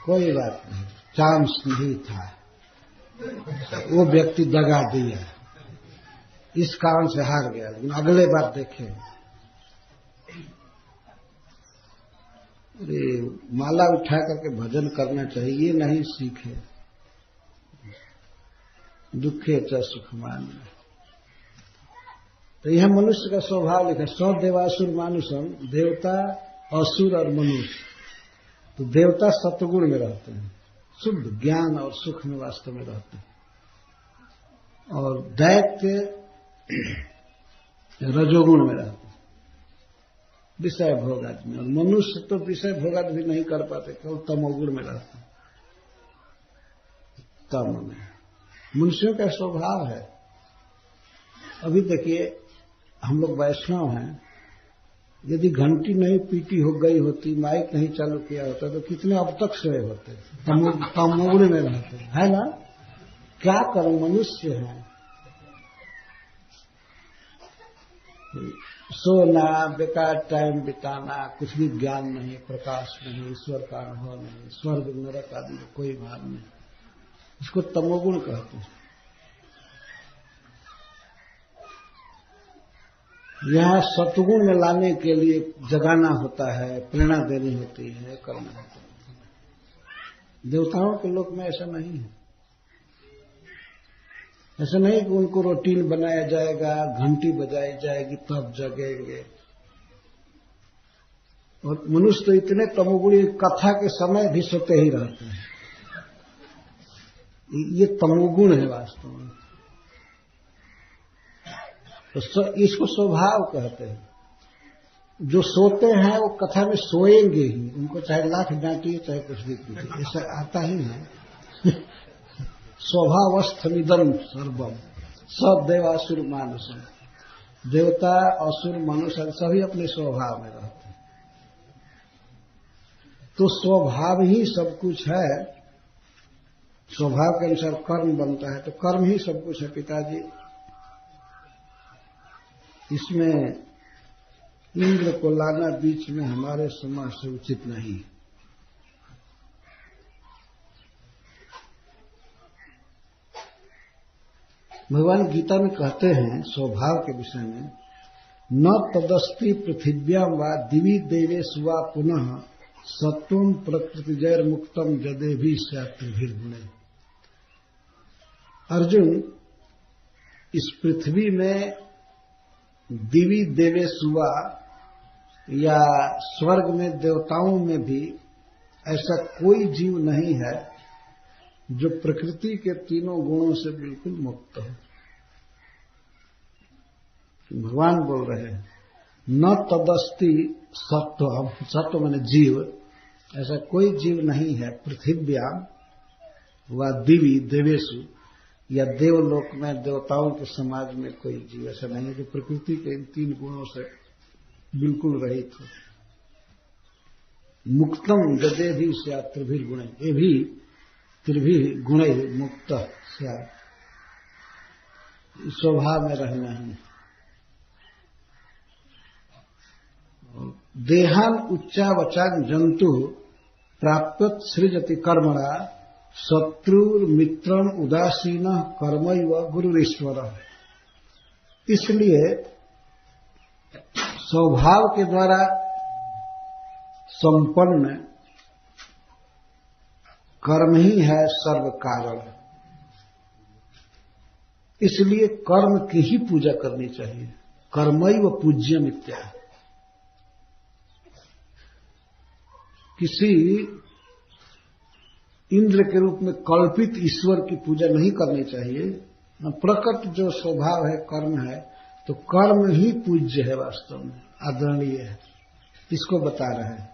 कोई बात नहीं, चांस नहीं था, वो व्यक्ति दगा दिया, इस कारण से हार गया, लेकिन अगले बार देखें। अरे माला उठा करके भजन करना चाहिए, ये नहीं सीखे। दुखे च सुखमान। तो यह मनुष्य का स्वभाव लिखा, सौ देवासुर मानुषम, देवता असुर और मनुष्य। तो देवता सत्वगुण में रहते हैं, शुद्ध ज्ञान और सुख में वास्तव में रहते हैं, और दैत्य रजोगुण में रहते हैं, विषय भोगाद में। और मनुष्य तो विषय भोगाद भी नहीं कर पाते, केवल तमोगुण में रहते हैं। तम में मनुष्यों का स्वभाव है। अभी देखिए, हम लोग वैष्णव हैं, यदि घंटी नहीं पीटी हो गई होती, माइक नहीं चालू किया होता, तो कितने अब तक सोए होते, तमोगुण में रहते, है ना? क्या करें, मनुष्य हैं। सोना, बेकार टाइम बिताना, कुछ भी ज्ञान नहीं, प्रकाश नहीं, ईश्वर का अनुभव नहीं, स्वर्ग नरक आदि में कोई भाव नहीं, इसको तमोगुण कहते हैं। यहाँ सतगुण में लाने के लिए जगाना होता है, प्रेरणा देनी होती है, करना होता है। देवताओं के लोक में ऐसा नहीं है। ऐसा नहीं कि उनको रूटीन बनाया जाएगा, घंटी बजाई जाएगी तब जगेंगे। और मनुष्य तो इतने तमोगुणी, कथा के समय भी सोते ही रहते हैं। ये तमोगुण है वास्तव में। तो इसको स्वभाव कहते हैं। जो सोते हैं वो कथा में सोएंगे ही, उनको चाहे लाख डांटिए चाहे कुछ भी कीजिए, ऐसा आता ही है। स्वभावस्थमिदम सर्वम सब देवासुर मानुषम। देवता, असुर, मनुष्य सभी अपने स्वभाव में रहते हैं। तो स्वभाव ही सब कुछ है। स्वभाव के अनुसार कर्म बनता है, तो कर्म ही सब कुछ है पिताजी। इसमें इंद्र को लाना बीच में हमारे समाज से उचित नहीं। भगवान गीता में कहते हैं स्वभाव के विषय में, न तदस्ति पृथिव्याम वा दिवि देवेषु वा पुनः सत्वं प्रकृतिजैर मुक्तम जदेभि स्यात्रिभिर्गुणे। अर्जुन, इस पृथ्वी में दिवि देवेषु या स्वर्ग में देवताओं में भी ऐसा कोई जीव नहीं है जो प्रकृति के तीनों गुणों से बिल्कुल मुक्त हो। भगवान बोल रहे हैं, न तदस्ति सत्व, सत्व माने जीव, ऐसा कोई जीव नहीं है पृथिव्याम व दिवि देवेषु या देवलोक में देवताओं के समाज में कोई जीव ऐसा नहीं है जो प्रकृति के इन तीन गुणों से बिल्कुल रहित हो। मुक्तम जदे भी स्यात् त्रिभिर्गुणे, ये भी त्रिभिः गुणे मुक्त स्यात्, स्वभाव में रहना है। देहान उच्चावचान जंतु प्राप्त सृजति कर्मणा शत्रुर मित्रम उदासीन कर्मैव गुरुरीश्वर। इसलिए स्वभाव के द्वारा संपन्न कर्म ही है सर्व कारण। इसलिए कर्म की ही पूजा करनी चाहिए। कर्मैव पूज्यम इत्यादि। किसी इंद्र के रूप में कल्पित ईश्वर की पूजा नहीं करनी चाहिए। प्रकट जो स्वभाव है, कर्म है, तो कर्म ही पूज्य है, वास्तव में आदरणीय है। इसको बता रहे हैं।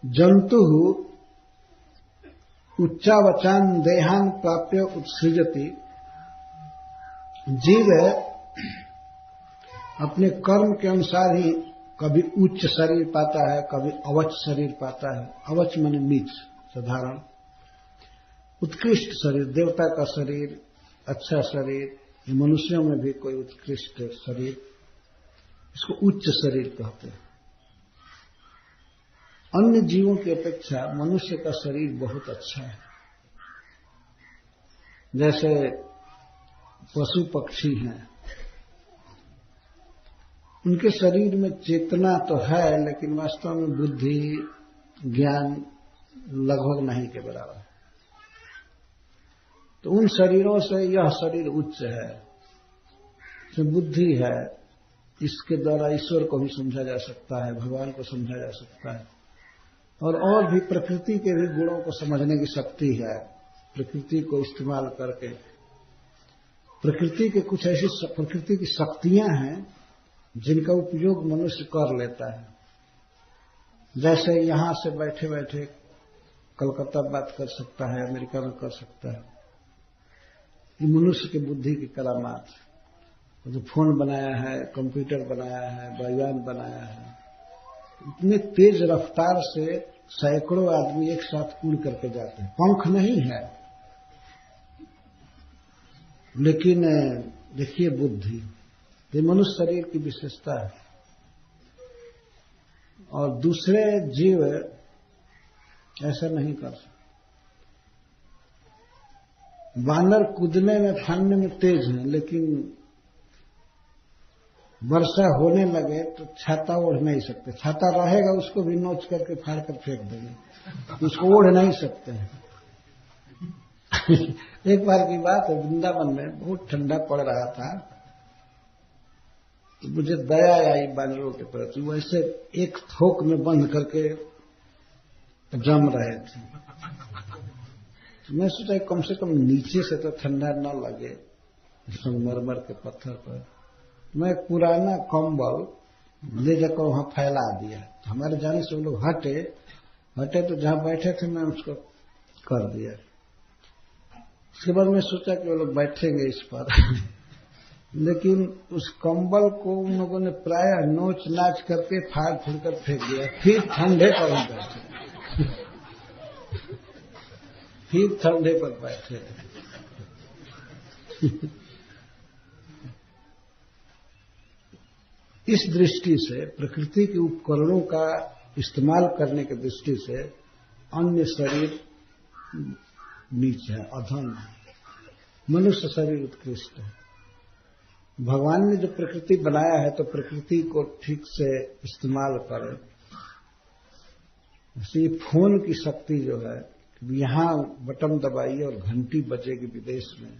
जंतु उच्चावचान देहान प्राप्य उत्सृजति। जीव अपने कर्म के अनुसार ही कभी उच्च शरीर पाता है, कभी अवच शरीर पाता है। अवच माने नीच, साधारण। उत्कृष्ट शरीर, देवता का शरीर, अच्छा शरीर, मनुष्यों में भी कोई उत्कृष्ट शरीर इसको उच्च शरीर कहते हैं। अन्य जीवों की अपेक्षा मनुष्य का शरीर बहुत अच्छा है। जैसे पशु पक्षी हैं, उनके शरीर में चेतना तो है, लेकिन वास्तव में बुद्धि ज्ञान लगभग नहीं के बराबर। तो उन शरीरों से यह शरीर उच्च है, जो बुद्धि है, इसके द्वारा ईश्वर को भी समझा जा सकता है, भगवान को समझा जा सकता है, और भी प्रकृति के भी गुणों को समझने की शक्ति है। प्रकृति को इस्तेमाल करके प्रकृति के कुछ ऐसी प्रकृति की शक्तियां हैं जिनका उपयोग मनुष्य कर लेता है। जैसे यहां से बैठे बैठे कलकत्ता बात कर सकता है, अमेरिका में कर सकता है। ये मनुष्य की बुद्धि की करामात। जो फोन बनाया है, कंप्यूटर बनाया है, वायुयान बनाया है, इतने तेज रफ्तार से सैकड़ों आदमी एक साथ उड़ करके जाते हैं। पंख नहीं है, लेकिन देखिए बुद्धि, ये मनुष्य शरीर की विशेषता है। और दूसरे जीव ऐसा नहीं कर सकते। बानर कूदने में, फानने में तेज है, लेकिन वर्षा होने लगे तो छाता ओढ़ नहीं सकते। छाता रहेगा, उसको भी नोच करके फाड़ कर फेंक देंगे, उसको ओढ़ नहीं सकते हैं। एक बार की बात है, वृंदावन में बहुत ठंडा पड़ रहा था, तो मुझे दया आई बानरों के प्रति। वैसे एक थोक में बंद करके जम रहे थे। तो मैं सोचा कम से कम नीचे से तो ठंडा न लगे, संगमरमर के पत्थर पर। मैं एक पुराना कंबल ले जाकर वहां फैला दिया। तो हमारे जाने से वो लोग हटे तो जहां बैठे थे मैं उसको कर दिया। उसके बाद मैं सोचा कि वो लोग बैठेंगे इस पर लेकिन उस कंबल को उन लोगों ने प्रायः नोच नाच करके फाड़ फूड़ कर फेंक दिया। फिर ठंडे पर बैठे फिर ठंडे पर बैठे। इस दृष्टि से, प्रकृति के उपकरणों का इस्तेमाल करने की दृष्टि से अन्य शरीर नीच है, अधम है। मनुष्य शरीर उत्कृष्ट है। भगवान ने जो प्रकृति बनाया है तो प्रकृति को ठीक से इस्तेमाल करें। जैसे फोन की शक्ति जो है, यहां बटन दबाइए और घंटी बजेगी विदेश में।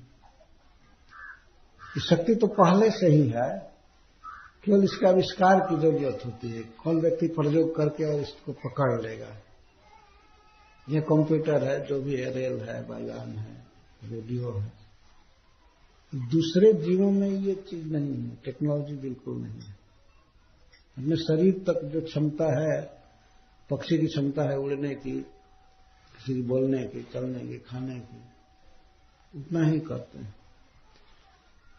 ये शक्ति तो पहले से ही है, केवल इसका आविष्कार की जरूरत होती है। कौन व्यक्ति प्रयोग करके और इसको पकड़ लेगा। यह कंप्यूटर है, जो भी है, रेल है, वायुयान है, रेडियो है। दूसरे जीवों में ये चीज नहीं है, टेक्नोलॉजी बिल्कुल नहीं है। अपने शरीर तक जो क्षमता है, पक्षी की क्षमता है उड़ने की, किसी की बोलने की, चलने की, खाने की, उतना ही करते हैं।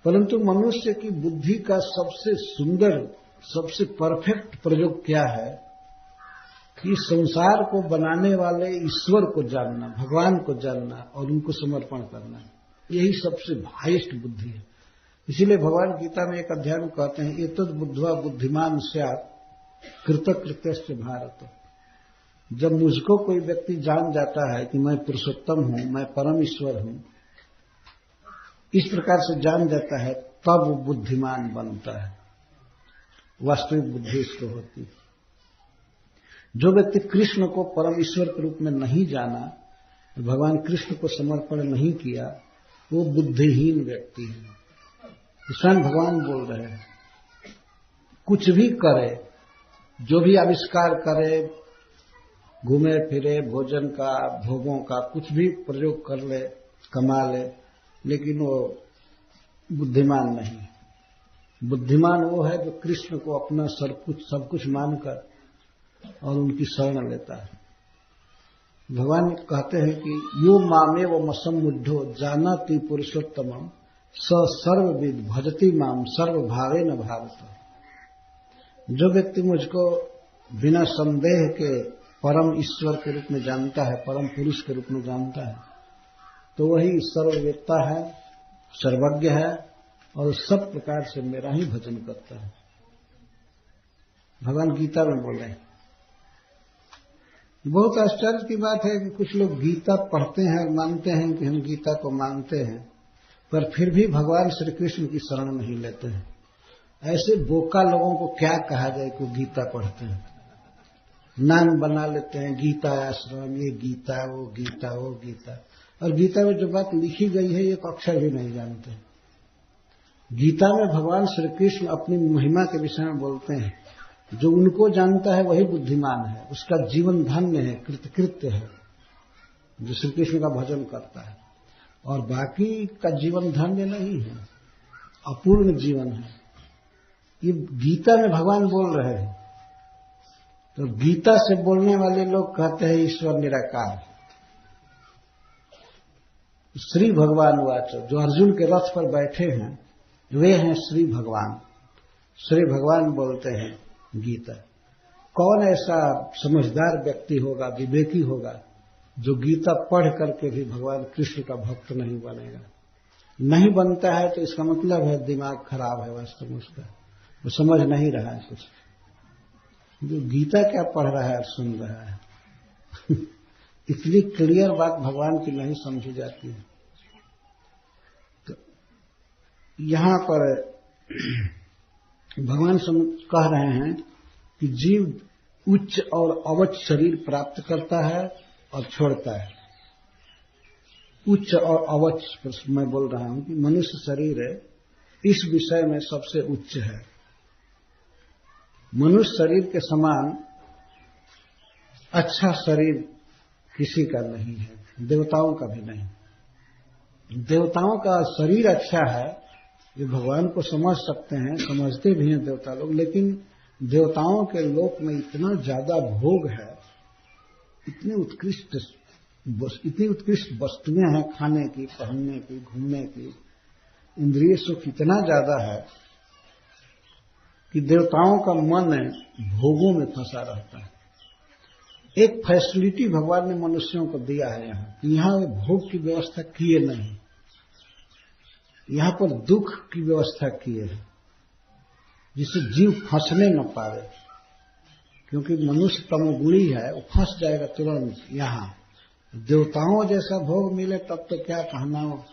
परंतु मनुष्य की बुद्धि का सबसे सुंदर, सबसे परफेक्ट प्रयोग क्या है कि संसार को बनाने वाले ईश्वर को जानना, भगवान को जानना और उनको समर्पण करना। यही सबसे हाईएस्ट बुद्धि है। इसीलिए भगवान गीता में एक अध्याय में कहते हैं, एतद् बुद्ध्वा बुद्धिमान स्यात् कृतकृत्यश्च भारत। जब मुझको कोई व्यक्ति जान जाता है कि मैं पुरुषोत्तम हूं, मैं परम ईश्वर हूं, इस प्रकार से जान जाता है, तब वो बुद्धिमान बनता है। वास्तविक बुद्धि इसको होती है। जो व्यक्ति कृष्ण को परम ईश्वर के रूप में नहीं जाना, भगवान कृष्ण को समर्पण नहीं किया, वो बुद्धिहीन व्यक्ति है। स्वयं भगवान बोल रहे हैं, कुछ भी करे, जो भी आविष्कार करे, घूमे फिरे, भोजन का, भोगों का कुछ भी प्रयोग कर ले, कमा ले, लेकिन वो बुद्धिमान नहीं। बुद्धिमान वो है जो कृष्ण को अपना सब कुछ मानकर और उनकी शरण लेता है। भगवान कहते हैं कि यो मामे वो मसम्मुढ़ो जानाति पुरुषोत्तमम स सर्वविद भजति माम सर्वभावेन भारत। जो व्यक्ति मुझको बिना संदेह के परम ईश्वर के रूप में जानता है, परम पुरुष के रूप में जानता है, तो वही सर्ववेत्ता है, सर्वज्ञ है और सब प्रकार से मेरा ही भजन करता है। भगवान गीता में बोले। बहुत आश्चर्य की बात है कि कुछ लोग गीता पढ़ते हैं और मानते हैं कि हम गीता को मानते हैं, पर फिर भी भगवान श्री कृष्ण की शरण नहीं लेते हैं। ऐसे बोका लोगों को क्या कहा जाए कि गीता पढ़ते हैं, नाम बना लेते हैं गीता आश्रम, ये गीता वो गीता वो गीता, और गीता में जो बात लिखी गई है एक अक्षर भी नहीं जानते। गीता में भगवान श्री कृष्ण अपनी महिमा के विषय में बोलते हैं, जो उनको जानता है वही बुद्धिमान है, उसका जीवन धन्य है, कृतकृत्य है, जो श्री कृष्ण का भजन करता है, और बाकी का जीवन धन्य नहीं है, अपूर्ण जीवन है। ये गीता में भगवान बोल रहे हैं। तो गीता से बोलने वाले लोग कहते हैं ईश्वर निराकार। श्री भगवान वाचो, जो अर्जुन के रथ पर बैठे हैं वे हैं श्री भगवान। श्री भगवान बोलते हैं गीता। कौन ऐसा समझदार व्यक्ति होगा, विवेकी होगा, जो गीता पढ़ करके भी भगवान कृष्ण का भक्त नहीं बनेगा? नहीं बनता है तो इसका मतलब है दिमाग खराब है, वास्तव में उसका वो समझ नहीं रहा है कुछ। जो गीता क्या पढ़ रहा है और सुन रहा है इतनी क्लियर बात भगवान की नहीं समझी जाती है। तो यहां पर भगवान कह रहे हैं कि जीव उच्च और अवच शरीर प्राप्त करता है और छोड़ता है। उच्च और अवच पर मैं बोल रहा हूं कि मनुष्य शरीर इस विषय में सबसे उच्च है। मनुष्य शरीर के समान अच्छा शरीर किसी का नहीं है, देवताओं का भी नहीं। देवताओं का शरीर अच्छा है, ये भगवान को समझ सकते हैं, समझते भी हैं देवता लोग, लेकिन देवताओं के लोक में इतना ज्यादा भोग है, इतनी उत्कृष्ट वस्तुएं हैं, खाने की, पहनने की, घूमने की, इंद्रिय सुख इतना ज्यादा है कि देवताओं का मन भोगों में फंसा रहता है। एक फैसिलिटी भगवान ने मनुष्यों को दिया है यहां भोग की व्यवस्था किए नहीं, यहां पर दुख की व्यवस्था किए है, जिससे जीव फंसने न पाए। क्योंकि मनुष्य तमोगुणी है, वो फंस जाएगा तुरंत। यहां देवताओं जैसा भोग मिले तब तो क्या कहना हो।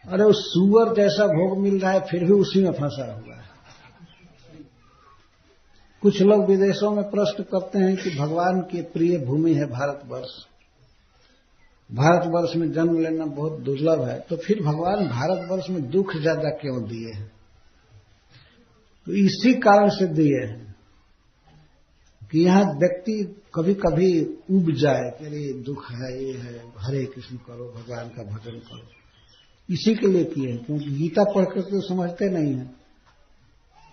अरे उस सुअर जैसा भोग मिल रहा है फिर भी उसी में फंसा हुआ है। कुछ लोग विदेशों में प्रश्न करते हैं कि भगवान की प्रिय भूमि है भारतवर्ष, भारतवर्ष में जन्म लेना बहुत दुर्लभ है, तो फिर भगवान भारतवर्ष में दुख ज्यादा क्यों दिए हैं? तो इसी कारण से दिए हैं कि यहां व्यक्ति कभी कभी उब जाए कि अरे दुख है, ये है, हरे कृष्ण करो, भगवान का भजन करो। इसी के लिए किए हैं, क्योंकि गीता पढ़ कर तो समझते नहीं है।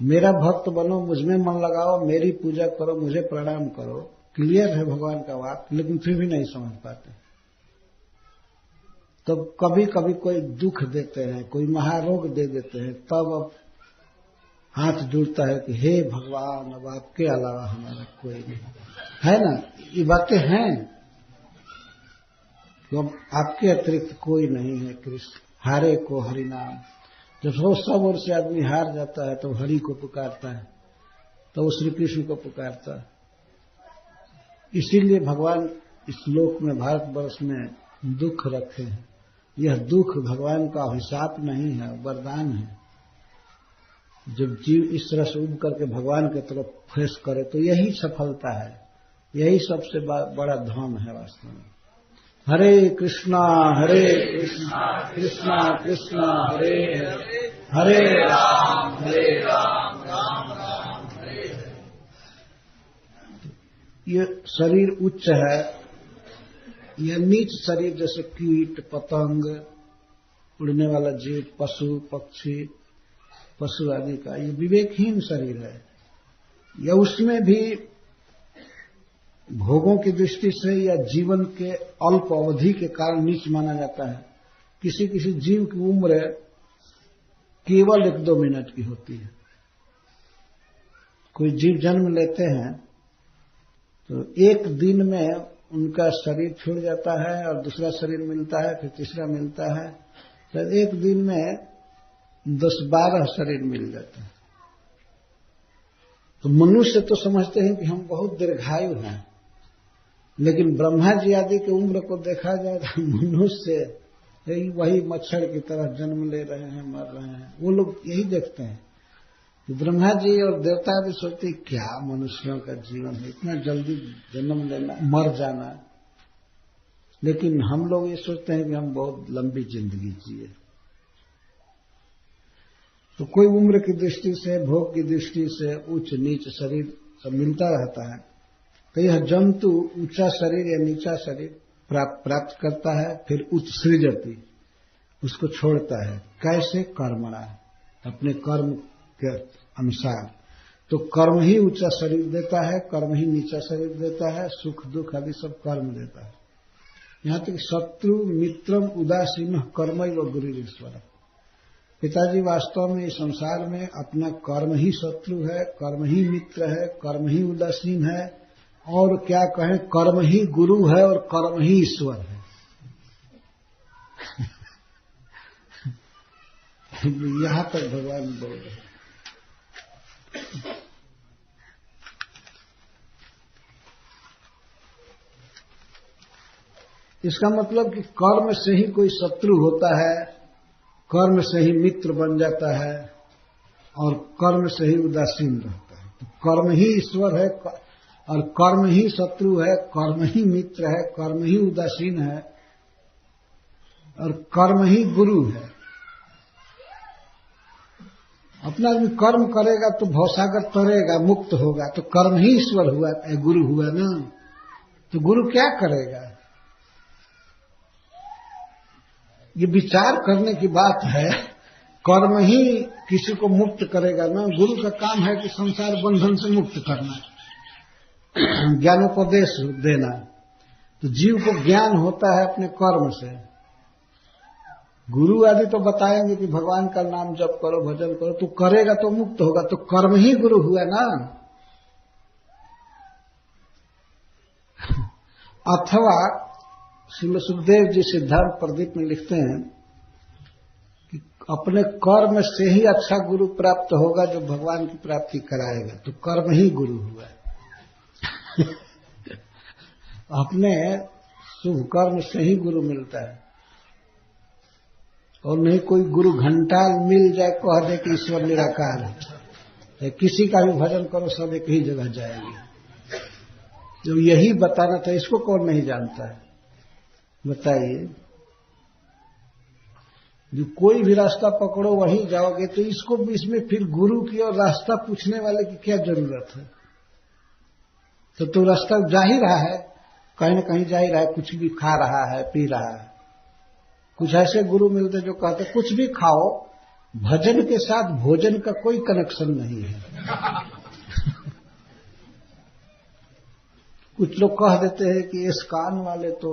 मेरा भक्त बनो, मुझमें मन लगाओ, मेरी पूजा करो, मुझे प्रणाम करो, क्लियर है भगवान का वाक्य, लेकिन फिर भी नहीं समझ पाते। तो कभी कभी कोई दुख देते हैं, कोई महारोग दे देते हैं, तब अब हाथ जुड़ता है कि हे भगवान, अब आपके अलावा हमारा कोई नहीं है ना। ये बातें हैं तो अब आपके अतिरिक्त कोई नहीं है कृष्ण, हारे को हरि नाम। जब सब ओर से आदमी हार जाता है तो हरि को पुकारता है, तो वो श्री कृष्ण को पुकारता है। इसीलिए भगवान इस लोक में, भारतवर्ष में दुख रखे हैं। यह दुख भगवान का अभिशाप नहीं है, वरदान है। जब जीव इस तरह से उब करके भगवान की तरफ फेस करे तो यही सफलता है, यही सबसे बड़ा धर्म है वास्तव में। हरे कृष्णा कृष्णा कृष्णा हरे हरे, हरे राम राम राम हरे हरे। ये शरीर उच्च है, यह नीच शरीर जैसे कीट पतंग, उड़ने वाला जीव, पशु पक्षी, पशु आदि का ये विवेकहीन शरीर है। या उसमें भी भोगों की दृष्टि से या जीवन के अल्प अवधि के कारण नीच माना जाता है। किसी किसी जीव की उम्र केवल 1-2 मिनट की होती है। कोई जीव जन्म लेते हैं तो एक दिन में उनका शरीर छूट जाता है और दूसरा शरीर मिलता है, फिर तीसरा मिलता है, तो एक दिन में 10-12 शरीर मिल जाते हैं। तो मनुष्य तो समझते हैं कि हम बहुत दीर्घायु हैं, लेकिन ब्रह्मा जी आदि की उम्र को देखा जाए तो मनुष्य वही मच्छर की तरह जन्म ले रहे हैं, मर रहे हैं। वो लोग यही देखते हैं। तो ब्रह्मा जी और देवता भी सोचते क्या मनुष्यों का जीवन है, इतना जल्दी जन्म लेना, मर जाना। लेकिन हम लोग ये सोचते हैं कि हम बहुत लंबी जिंदगी जिए। तो कोई उम्र की दृष्टि से, भोग की दृष्टि से उच्च नीच शरीर सब मिलता रहता है। तो यह जंतु ऊंचा शरीर या नीचा शरीर प्राप्त करता है, फिर उत्सृजति, उसको छोड़ता है। कैसे? कर्मणा, अपने कर्म के अनुसार। तो कर्म ही ऊंचा शरीर देता है, कर्म ही नीचा शरीर देता है, सुख दुख आदि सब कर्म देता है। यहां तक शत्रु मित्रम उदासीन कर्मैव गुरुरीश्वर। पिताजी वास्तव में इस संसार में अपना कर्म ही शत्रु है, कर्म ही मित्र है, कर्म ही उदासीन है, और क्या कहें, कर्म ही गुरु है और कर्म ही ईश्वर है। यहां तक भगवान बोल रहे हैं। इसका मतलब कि कर्म से ही कोई शत्रु होता है, कर्म से ही मित्र बन जाता है, और कर्म से ही उदासीन रहता है। तो कर्म ही ईश्वर है और कर्म ही शत्रु है, कर्म ही मित्र है, कर्म ही उदासीन है, और कर्म ही गुरु है। अपना आदमी कर्म करेगा तो भवसागर तरेगा, मुक्त होगा, तो कर्म ही ईश्वर हुआ, गुरु हुआ ना। तो गुरु क्या करेगा? ये विचार करने की बात है। कर्म ही किसी को मुक्त करेगा ना। गुरु का काम है कि संसार बंधन से मुक्त करना, ज्ञानोपदेश देना। तो जीव को ज्ञान होता है अपने कर्म से। गुरु आदि तो बताएंगे कि भगवान का नाम जप करो, भजन करो, तो करेगा तो मुक्त होगा। तो कर्म ही गुरु हुआ ना। अथवा श्रील सुखदेव जी सिद्धांत प्रदीप में लिखते हैं कि अपने कर्म से ही अच्छा गुरु प्राप्त होगा जो भगवान की प्राप्ति कराएगा। तो कर्म ही गुरु हुआ। अपने शुभ कर्म से ही गुरु मिलता है, और नहीं कोई गुरु घंटाल मिल जाए कह दे कि ईश्वर निराकार है। किसी का भी भजन करो सब एक ही जगह जाएगी। जो यही बताना था, इसको कौन नहीं जानता है बताइए। जो कोई भी रास्ता पकड़ो वहीं जाओगे, तो इसको इसमें फिर गुरु की और रास्ता पूछने वाले की क्या जरूरत है? तो रास्ता जा ही रहा है, कहीं न कहीं जा ही रहा है, कुछ भी खा रहा है, पी रहा है। कुछ ऐसे गुरु मिलते जो कहते कुछ भी खाओ, भजन के साथ भोजन का कोई कनेक्शन नहीं है। कुछ लोग कह देते हैं कि इस्कान वाले तो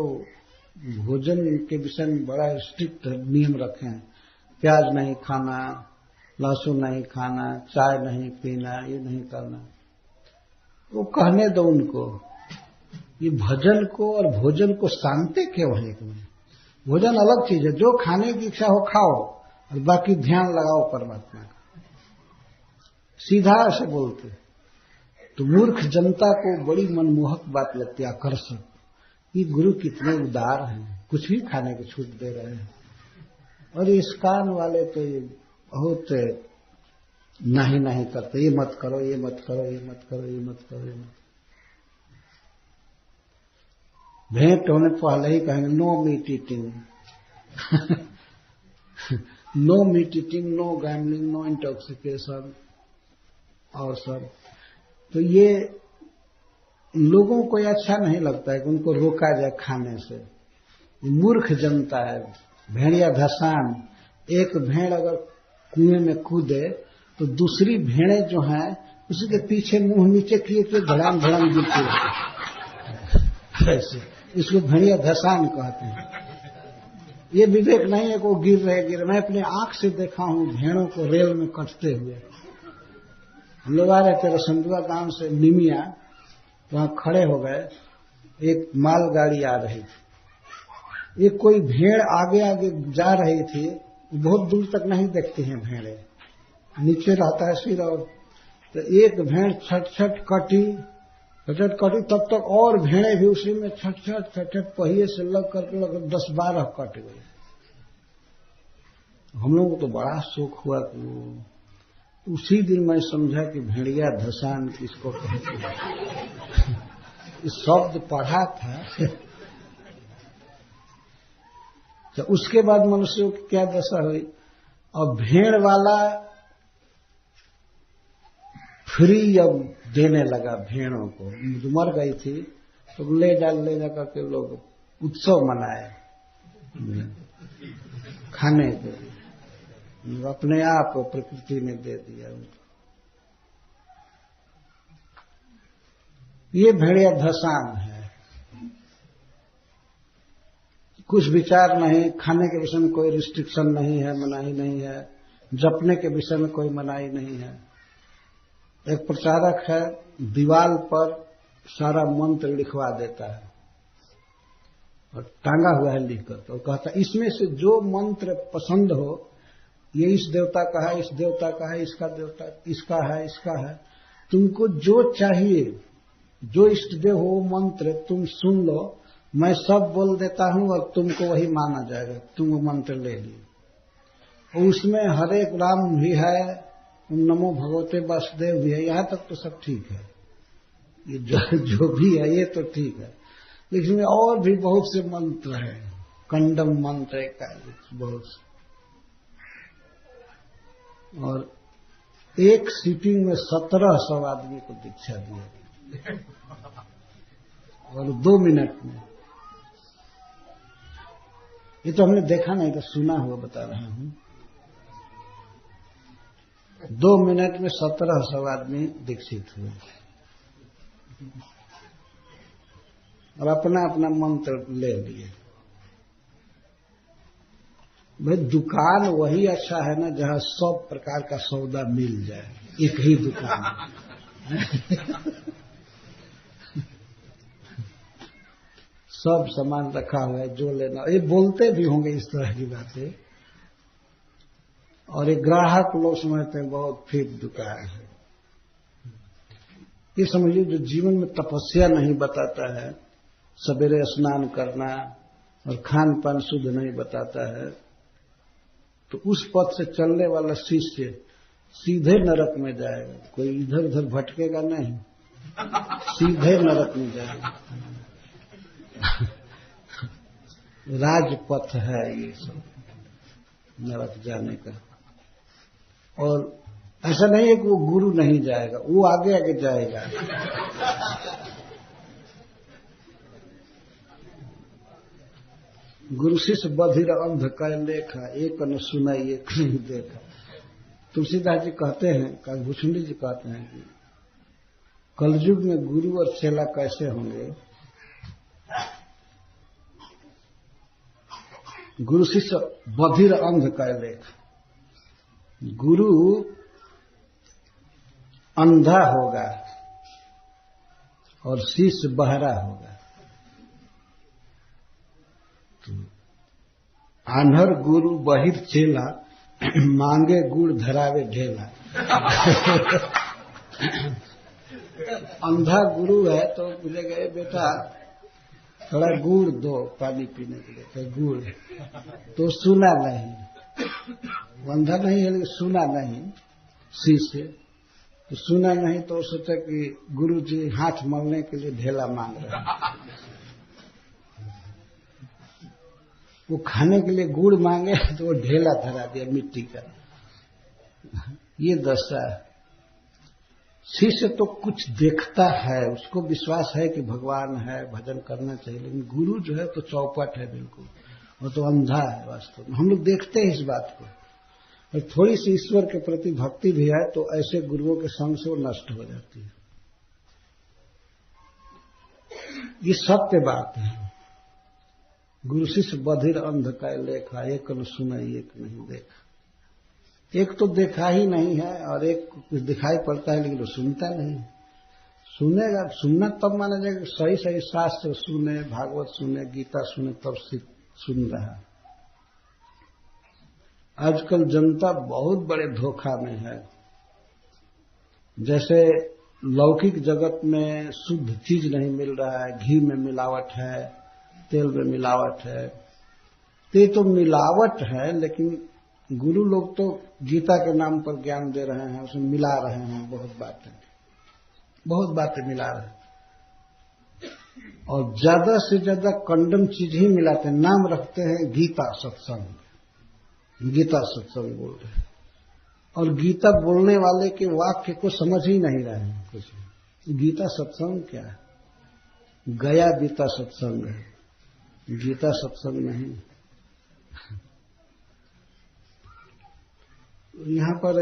भोजन के विषय में बड़ा स्ट्रिक्ट नियम रखे हैं, प्याज नहीं खाना, लहसुन नहीं खाना, चाय नहीं पीना, ये नहीं करना। वो कहने दो उनको। ये भजन को और भोजन को शांति क्यों है? भोजन अलग चीज है, जो खाने की इच्छा हो खाओ, और बाकी ध्यान लगाओ परमात्मा का। सीधा से बोलते तो मूर्ख जनता को बड़ी मनमोहक बात लगती है, आकर्षक। ये गुरु कितने उदार हैं, कुछ भी खाने की छूट दे रहे हैं। और इस्कान वाले तो ये बहुत नहीं नहीं करते, ये मत करो, ये मत करो, ये मत करो, ये मत करो, ये मत। भेंट होने पहले ही कहेंगे no meat eating, no meat eating, no gambling, no intoxication और सब। तो ये लोगों को अच्छा नहीं लगता है कि उनको रोका जाए खाने से। मूर्ख जनता है, भेड़िया धसान। एक भेड़ अगर कुएं में कूदे तो दूसरी भेड़ें जो हैं उसके पीछे मुंह नीचे किए कि धड़ाम धड़ाम गिरती है। ऐसे इसको भेड़िया धसान कहते हैं। ये विवेक नहीं है कि वो गिर रहे। मैं अपने आंख से देखा हूं भेड़ों को रेल में कटते हुए। हम लोग आ रहे थे रसंदुआ गांव से निमिया, वहां खड़े हो गए, एक मालगाड़ी आ रही थी। एक कोई भेड़ आगे आगे जा रही थी, बहुत दूर तक नहीं देखती हैं भेड़ें, नीचे रहता है सिर और तो एक भेड़ छट छट कटी, तब तक और भेड़े भी उसी में छट छट पहिए से लग करके लगभग 10-12 कट गए। हम लोगों को तो बड़ा शौक हुआ कि उसी दिन मैं समझा कि भेड़िया धसान किसको कहते हैं। इस शब्द पढ़ा था। तो उसके बाद मनुष्यों की क्या दशा हुई, अब भेड़ वाला फ्री अब देने लगा भेड़ों को। जो मर गई थी तो ले जा करके लोग उत्सव मनाए खाने के, अपने आप प्रकृति ने दे दिया उनको। ये भेड़िया धसान है। कुछ विचार नहीं, खाने के विषय में कोई रिस्ट्रिक्शन नहीं है, मनाही नहीं है, जपने के विषय में कोई मनाही नहीं है। एक प्रचारक है, दीवाल पर सारा मंत्र लिखवा देता है और टांगा हुआ है लिखकर, तो कहता है इसमें से जो मंत्र पसंद हो, ये इस देवता का है, इस देवता का है, इसका देवता इसका है, इसका है, तुमको जो चाहिए, जो इष्ट देव हो मंत्र तुम सुन लो, मैं सब बोल देता हूं और तुमको वही माना जाएगा, तुम वो मंत्र ले लो। उसमें हरे राम भी है, नमो भगवते वासुदेव भी है, यहां तक तो सब ठीक है। ये जो भी है ये तो ठीक है, लेकिन और भी बहुत से मंत्र हैं, कंडम मंत्र का बहुत से। और एक सीटिंग में 1700 आदमी को दीक्षा दिया और 2 मिनट में। ये तो हमने देखा नहीं था, सुना हुआ बता रहा हूं। 2 मिनट में 1700 आदमी दीक्षित हुए और अपना अपना मंत्र ले लिए। भाई दुकान वही अच्छा है ना जहां सब प्रकार का सौदा मिल जाए, एक ही दुकान। सब सामान रखा हुआ है, जो लेना। ये बोलते भी होंगे इस तरह की बातें, और ये ग्राहक लोग समझते हैं बहुत फिट दुकान है। ये समझिए जो जीवन में तपस्या नहीं बताता है, सवेरे स्नान करना और खान पान शुद्ध नहीं बताता है, तो उस पथ से चलने वाला शिष्य सीधे नरक में जाएगा। कोई इधर उधर भटकेगा नहीं, सीधे नरक में जाएगा। राजपथ है ये सब नरक जाने का। और ऐसा नहीं है कि वो गुरु नहीं जाएगा, वो आगे आगे जाएगा। गुरु शिष्य बधिर अंध कै लेखा, एक न सुनाई एक नहीं देखा। तुलसीदास जी कहते हैं, कालभूषणी जी कहते हैं कि कलयुग में गुरु और चेला कैसे होंगे। गुरु शिष्य बधिर अंध कै लेखा, गुरु अंधा होगा और शिष्य बहरा होगा। आन्हर गुरु बहिर चेला, मांगे गुड़ धरावे ढेला। अंधा गुरु है तो बोलेगा बेटा थोड़ा गुड़ दो पानी पीने के लिए, तो गुड़ तो सुना नहीं, अंधा नहीं है लेकिन सुना नहीं। शिष्य तो सुना नहीं तो सोचा कि गुरु जी हाथ मलने के लिए ढेला मांग रहे हैं। वो खाने के लिए गुड़ मांगे तो वो ढेला धरा दिया मिट्टी का। ये दशा है। शिष्य तो कुछ देखता है, उसको विश्वास है कि भगवान है, भजन करना चाहिए, लेकिन गुरु जो है तो चौपट है बिल्कुल, वो तो अंधा है वास्तव में। हम लोग देखते हैं इस बात को। और थोड़ी सी ईश्वर के प्रति भक्ति भी है तो ऐसे गुरुओं के संग से वो नष्ट हो जाती है। ये सत्य बात है। गुरु शिष्य बधिर अंध कै लेखा, एक न सुनाई एक नहीं देखा। एक तो देखा ही नहीं है और एक कुछ दिखाई पड़ता है लेकिन वो सुनता नहीं। सुनेगा, सुनना तब माना जाएगा सही सही शास्त्र सुने, भागवत सुने, गीता सुने, तब सुन रहा है। आजकल जनता बहुत बड़े धोखा में है। जैसे लौकिक जगत में शुद्ध चीज नहीं मिल रहा है, घी में मिलावट है, तेल में मिलावट है, तो मिलावट है, लेकिन गुरु लोग तो गीता के नाम पर ज्ञान दे रहे हैं, उसमें मिला रहे हैं, बहुत बातें मिला रहे हैं, और ज्यादा से ज्यादा कंडम चीज ही मिलाते हैं। नाम रखते हैं गीता सत्संग, गीता सत्संग बोल रहे हैं, और गीता बोलने वाले के वाक्य को समझ ही नहीं रहे हैं कुछ। गीता सत्संग क्या है? गया गीता सत्संग है, गीता सत्संग नहीं। यहां पर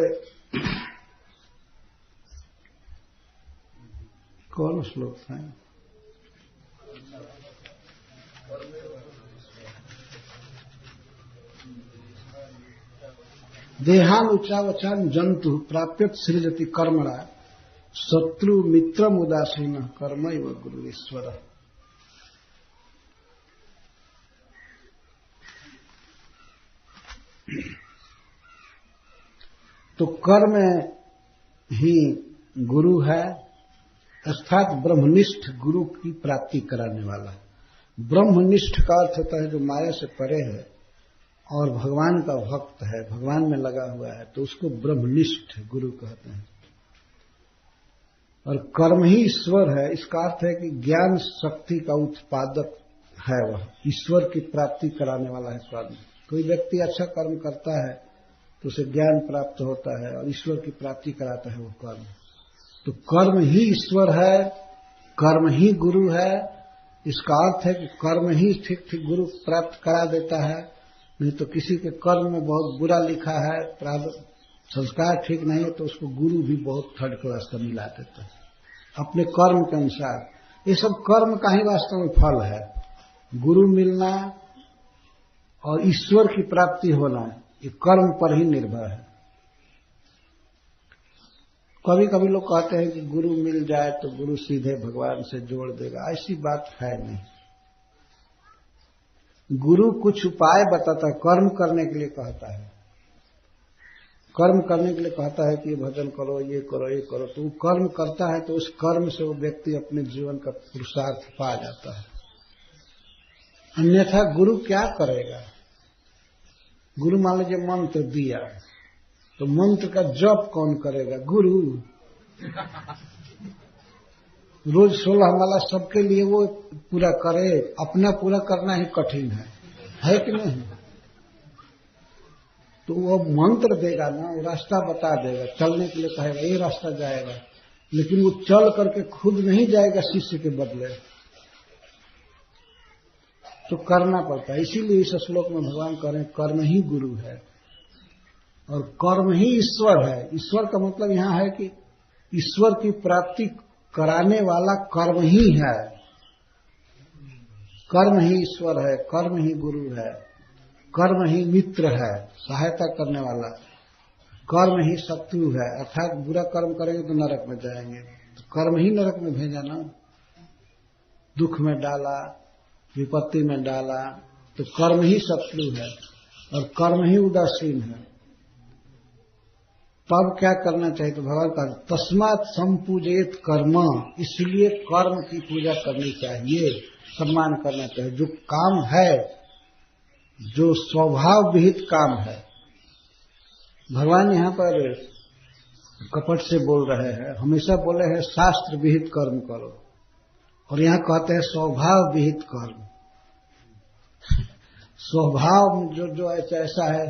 कौन श्लोक था? देहानुचावचान जंतु प्राप्यत सृजति कर्मणा शत्रु मित्रम उदासीन कर्मैव गुरुईश्वर। तो कर्म ही गुरु है, अर्थात ब्रह्मनिष्ठ गुरु की प्राप्ति कराने वाला। ब्रह्मनिष्ठ का अर्थ होता है जो माया से परे है और भगवान का भक्त है, भगवान में लगा हुआ है, तो उसको ब्रह्मनिष्ठ गुरु कहते हैं। और कर्म ही ईश्वर है, इसका अर्थ है कि ज्ञान शक्ति का उत्पादक है, वह ईश्वर की प्राप्ति कराने वाला है कर्म। कोई व्यक्ति अच्छा कर्म करता है तो उसे ज्ञान प्राप्त होता है और ईश्वर की प्राप्ति कराता है वो कर्म। तो कर्म ही ईश्वर है, कर्म ही गुरु है। इसका अर्थ है कि कर्म ही ठीक ठीक गुरु प्राप्त करा देता है। नहीं तो किसी के कर्म में बहुत बुरा लिखा है, संस्कार ठीक नहीं है, तो उसको गुरु भी बहुत थर्ड क्लास का मिला देता है अपने कर्म के अनुसार। ये सब कर्म का ही वास्तव में फल है, गुरु मिलना और ईश्वर की प्राप्ति होना, ये कर्म पर ही निर्भर है। कभी कभी लोग कहते हैं कि गुरु मिल जाए तो गुरु सीधे भगवान से जोड़ देगा, ऐसी बात है नहीं। गुरु कुछ उपाय बताता है, कर्म करने के लिए कहता है, कर्म करने के लिए कहता है कि ये भजन करो, ये करो, ये करो, तो वो कर्म करता है तो उस कर्म से वो व्यक्ति अपने जीवन का पुरुषार्थ पा जाता है। अन्यथा गुरु क्या करेगा? गुरु मान लीजिए मंत्र दिया, तो मंत्र का जप कौन करेगा? गुरु। रोज 16 माला सबके लिए वो पूरा करे, अपना पूरा करना ही कठिन है कि नहीं? तो वो मंत्र देगा ना, वो रास्ता बता देगा, चलने के लिए कहेगा ये रास्ता जाएगा, लेकिन वो चल करके खुद नहीं जाएगा शिष्य के बदले, तो करना पड़ता है। इसीलिए इस श्लोक में भगवान कह रहे हैं कर्म ही गुरु है और कर्म ही ईश्वर है। ईश्वर का मतलब यहां है कि ईश्वर की प्राप्ति कराने वाला कर्म ही है, कर्म ही ईश्वर है, कर्म ही गुरु है, कर्म ही मित्र है, सहायता करने वाला, कर्म ही शत्रु है। अर्थात बुरा कर्म करेंगे तो नरक में जाएंगे, तो कर्म ही नरक में भेजा ना, दुख में डाला, विपत्ति में डाला, तो कर्म ही शत्रु है और कर्म ही उदासीन है। तब क्या करना चाहिए? तो भगवान का तस्मात् संपूजेत कर्म, इसलिए कर्म की पूजा करनी चाहिए, सम्मान करना चाहिए। जो काम है, जो स्वभाव विहित काम है, भगवान यहां पर कपट से बोल रहे हैं, हमेशा बोले हैं शास्त्र विहित कर्म करो, और यहां कहते हैं स्वभाव विहित कर्म। स्वभाव जो ऐसा है,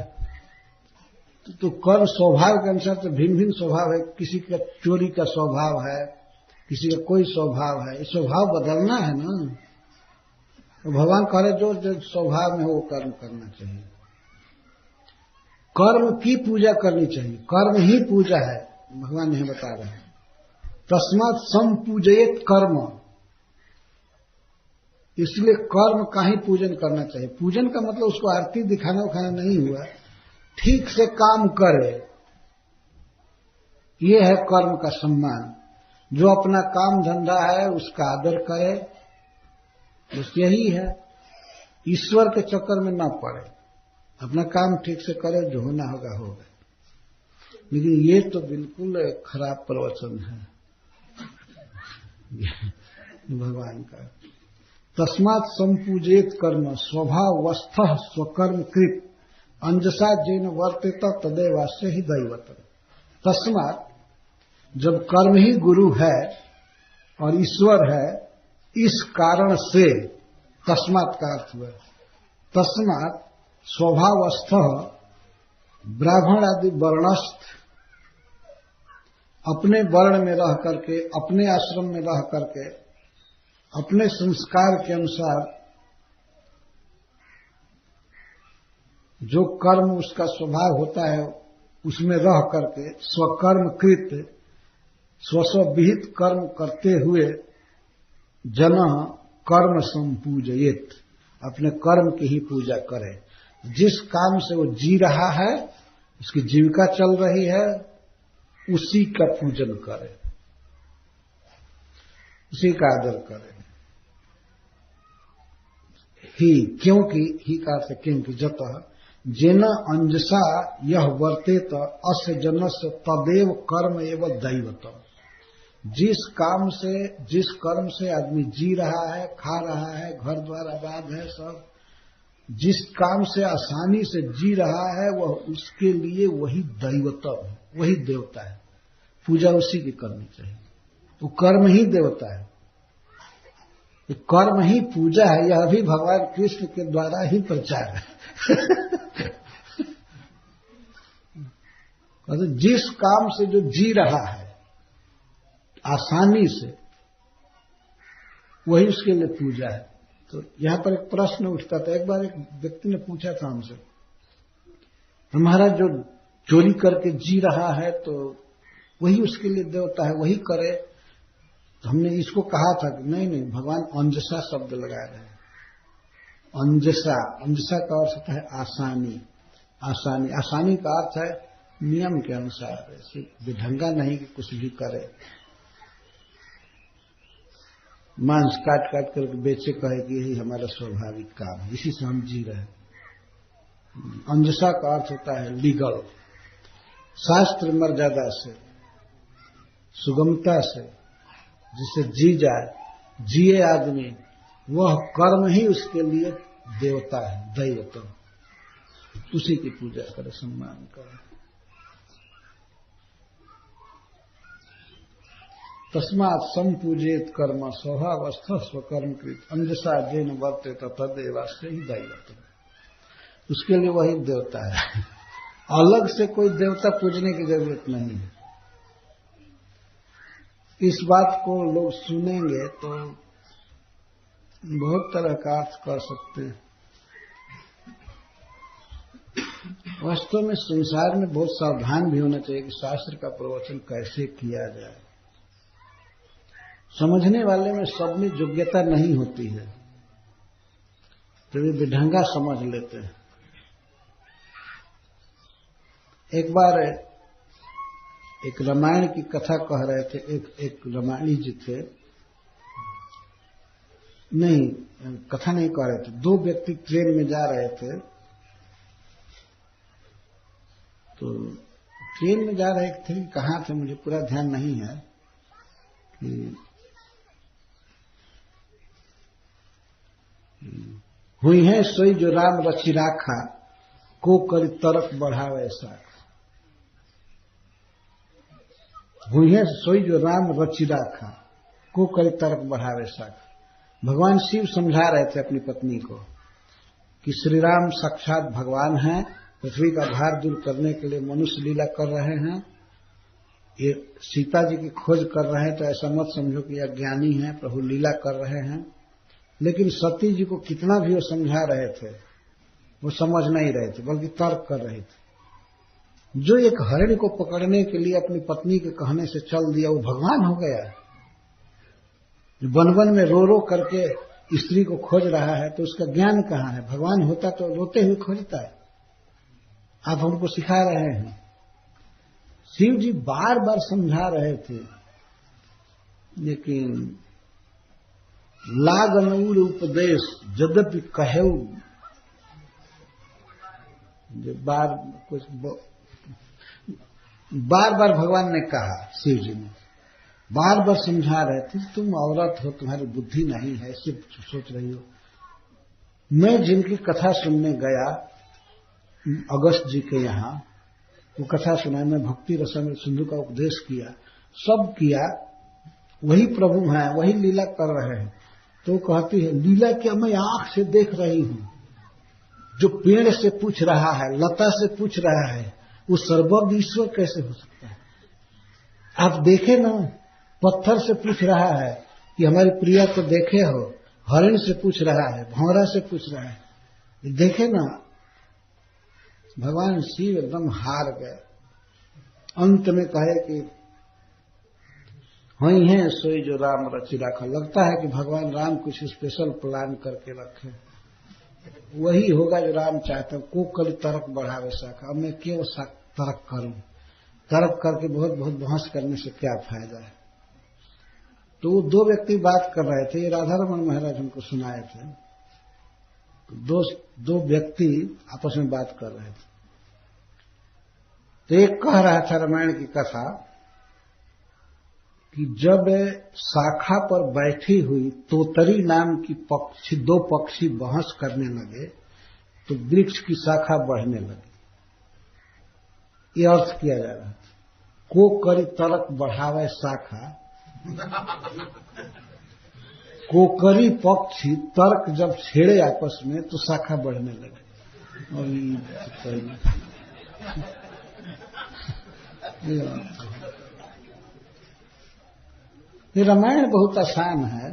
तो कर्म स्वभाव के अनुसार तो भिन्न भिन्न स्वभाव है। किसी का चोरी का स्वभाव है, किसी का कोई स्वभाव है, ये स्वभाव बदलना है ना। तो भगवान कह रहे जो स्वभाव में हो वो कर्म करना चाहिए, कर्म की पूजा करनी चाहिए, कर्म ही पूजा है, भगवान यह बता रहे हैं। तस्मात् संपूजयेत कर्म, इसलिए कर्म का ही पूजन करना चाहिए। पूजन का मतलब उसको आरती दिखाना उखाना नहीं हुआ, ठीक से काम करे, ये है कर्म का सम्मान। जो अपना काम धंधा है उसका आदर करे, बस यही है। ईश्वर के चक्कर में ना पड़े, अपना काम ठीक से करे, जो होना होगा होगा। लेकिन ये तो बिल्कुल खराब प्रवचन है भगवान का। तस्मात् संपूजेत कर्म स्वभावस्थः स्वकर्म कृत अंजसा जैन वर्तेत तदेवास्य ही दैवतम। तस्मात् जब कर्म ही गुरु है और ईश्वर है, इस कारण से तस्मात् का अर्थ हुआ तस्मात् स्वभावस्थः ब्राह्मण आदि वर्णस्थ अपने वर्ण में रह करके, अपने आश्रम में रह करके, अपने संस्कार के अनुसार जो कर्म उसका स्वभाव होता है उसमें रह करके स्वकर्म कृत स्वस्वविहित कर्म करते हुए जन कर्म संपूजयेत, अपने कर्म की ही पूजा करे। जिस काम से वो जी रहा है, उसकी जीविका चल रही है, उसी का पूजन करे, उसी का आदर करे। ही क्योंकि ही का अर्थ क्योंकि जतः जेन अंजसा यह वर्तेत अस्य जनस्य तदेव कर्म एवं दैवतम। जिस कर्म से आदमी जी रहा है, खा रहा है, घर द्वार आबाद है, सब जिस काम से आसानी से जी रहा है वह उसके लिए वही दैवतम है, वही देवता है। पूजा उसी की करनी चाहिए। वो कर्म ही देवता है, कर्म ही पूजा है। यह भी भगवान कृष्ण के द्वारा ही प्रचार है। जिस काम से जो जी रहा है आसानी से, वही उसके लिए पूजा है। तो यहां पर एक प्रश्न उठता था। एक बार एक व्यक्ति ने पूछा था हमसे, हमारा जो चोरी करके जी रहा है तो वही उसके लिए देवता है, वही करे। तो हमने इसको कहा था कि नहीं, भगवान अंजसा शब्द लगा रहे हैं। अंजसा का अर्थ होता है आसानी। आसानी का अर्थ है नियम के अनुसार, ऐसे विढंगा नहीं कि कुछ भी करे। मांस काट कर बेचे, कहे कि यही हमारा स्वाभाविक काम है, इसी से हम जी रहे हैं। अंजसा का अर्थ होता है लीगल, शास्त्र मर्यादा से, सुगमता से, जिससे जी जाए, जिए आदमी, वह कर्म ही उसके लिए देवता है, दैवतम। उसी की पूजा करे, सम्मान करे। तस्मात् संपूजेत कर्म स्वभावस्थ स्वकर्म कृत अंजसा जैन वर्तेत तदेवास्य ही दैवतम। उसके लिए वही देवता है, अलग से कोई देवता पूजने की जरूरत नहीं है। इस बात को लोग सुनेंगे तो बहुत तरह का अर्थ कर सकते हैं। वास्तव में संसार में बहुत सावधान भी होना चाहिए कि शास्त्र का प्रवचन कैसे किया जाए। समझने वाले में सब में योग्यता नहीं होती है, तो वे विढंगा समझ लेते हैं। एक बार एक रामायण की कथा कह रहे थे। एक रामायणी जी थे, नहीं कथा नहीं कह रहे थे, दो व्यक्ति ट्रेन में जा रहे थे। तो ट्रेन में जा रहे थे, कहाँ थे मुझे पूरा ध्यान नहीं है कि हुई है सोई जो राम रचि राखा, को कर तरफ बढ़ावे साख। हुई है सोई जो राम रचि राखा, को कर तरफ बढ़ावे साख। भगवान शिव समझा रहे थे अपनी पत्नी को कि श्री राम साक्षात भगवान हैं, पृथ्वी का भार दूर करने के लिए मनुष्य लीला कर रहे हैं। ये सीता जी की खोज कर रहे हैं तो ऐसा मत समझो कि अज्ञानी हैं, प्रभु लीला कर रहे हैं। लेकिन सती जी को कितना भी वो समझा रहे थे, वो समझ नहीं रहे थे, बल्कि तर्क कर रहे थे। जो एक हरिण को पकड़ने के लिए अपनी पत्नी के कहने से चल दिया, वो भगवान हो गया। वन वन में रो रो करके स्त्री को खोज रहा है, तो उसका ज्ञान कहाँ है? भगवान होता तो रोते हुए खोजता है। आप हमको सिखा रहे हैं। शिव जी बार बार समझा रहे थे, लेकिन लागनूर उपदेश यद्यपि कहेऊ, जब बार कुछ बार बार भगवान ने कहा, शिव जी ने बार बार समझा रहे थे, तुम औरत हो, तुम्हारी बुद्धि नहीं है, सिर्फ सोच रही हो। मैं जिनकी कथा सुनने गया अगस्त जी के यहाँ, वो कथा सुनाई, मैं भक्ति रसम सिंधु का उपदेश किया, सब किया, वही प्रभु हैं, वही लीला कर रहे हैं। तो कहती है, लीला क्या मैं आंख से देख रही हूं, जो पेड़ से पूछ रहा है, लता से पूछ रहा है, वो सर्वज्ञ ईश्वर कैसे हो सकता है? आप देखे ना, पत्थर से पूछ रहा है कि हमारी प्रिया को देखे हो, हरिण से पूछ रहा है, भंवरा से पूछ रहा है, देखे ना। भगवान शिव एकदम हार गए। अंत में कहे कि वही है सोई जो राम रचि राखा। लगता है कि भगवान राम कुछ स्पेशल प्लान करके रखे, वही होगा जो राम चाहते हैं। को कल तर्क बढ़ावे शाखा, अब मैं क्यों तर्क करूं, तर्क करके बहुत बहुत बहस करने से क्या फायदा है। तो दो व्यक्ति बात कर रहे थे, ये राधा रमन महाराज हमको सुनाए थे। दो व्यक्ति आपस में बात कर रहे थे। तो एक कह रहा था रामायण की कथा कि जब शाखा पर बैठी हुई तोतरी नाम की पक्षी, दो पक्षी बहस करने लगे तो वृक्ष की शाखा बढ़ने लगी। ये अर्थ किया जा रहा है, को करी तर्क बढ़ावे शाखा। कोकरी पक्षी तर्क जब छेड़े आपस में तो शाखा बढ़ने लगे। ये रामायण बहुत आसान है,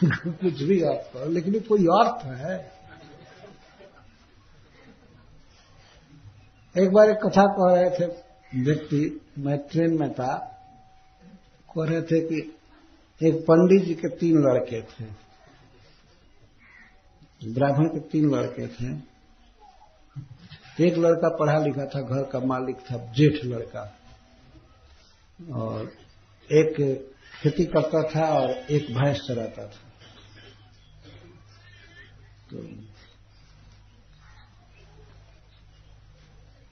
कुछ भी अर्थ करो, लेकिन ये कोई अर्थ है। एक बार एक कथा कह रहे थे व्यक्ति, मैं ट्रेन में था, कह रहे थे कि एक पंडित जी के 3 लड़के थे, ब्राह्मण के 3 लड़के थे। एक लड़का पढ़ा लिखा था, घर का मालिक था, जेठ लड़का, और एक खेती करता था और एक भैंस चराता था। तो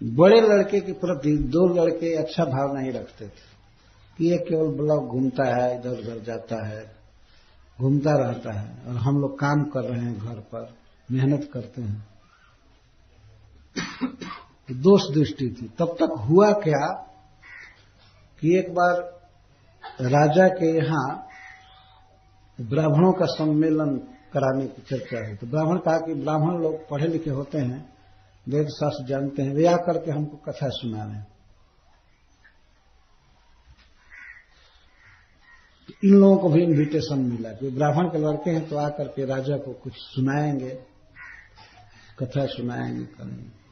बड़े लड़के के प्रति 2 लड़के अच्छा भाव नहीं रखते थे कि ये केवल ब्लॉक घूमता है, इधर उधर जाता है, घूमता रहता है, और हम लोग काम कर रहे हैं, घर पर मेहनत करते हैं। तो दोष दृष्टि थी। तब तक हुआ क्या कि एक बार राजा के यहाँ ब्राह्मणों का सम्मेलन कराने की चर्चा हुई। तो ब्राह्मण कहा कि ब्राह्मण लोग पढ़े लिखे होते हैं, वेद शास्त्र जानते हैं, वे आकर के हमको कथा सुना रहे हैं। इन लोगों को भी इनविटेशन मिला कि ब्राह्मण के लड़के हैं तो आकर के राजा को कुछ सुनाएंगे, कथा सुनाएंगे, करेंगे।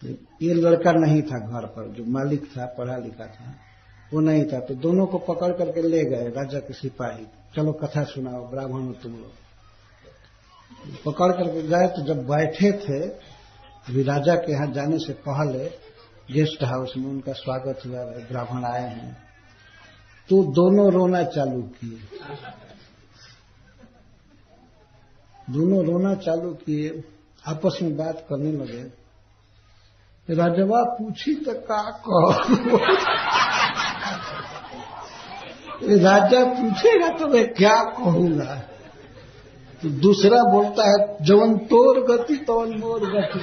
तो ये लड़का नहीं था घर पर, जो मालिक था, पढ़ा लिखा था, वो नहीं था। तो दोनों को पकड़ करके ले गए राजा के सिपाही, चलो कथा सुनाओ, ब्राह्मण हो तुम लोग। पकड़ करके गए तो जब बैठे थे, अभी राजा के यहाँ जाने से पहले गेस्ट हाउस में उनका स्वागत हुआ, ब्राह्मण आए हैं, तो दोनों रोना चालू किए। दोनों रोना चालू किए, आपस में बात करने लगे। राजवा पूछी तो का कहो, राजा पूछेगा तो मैं क्या कहूंगा। तो दूसरा बोलता है, जवन तोर गति तवन मोर गति।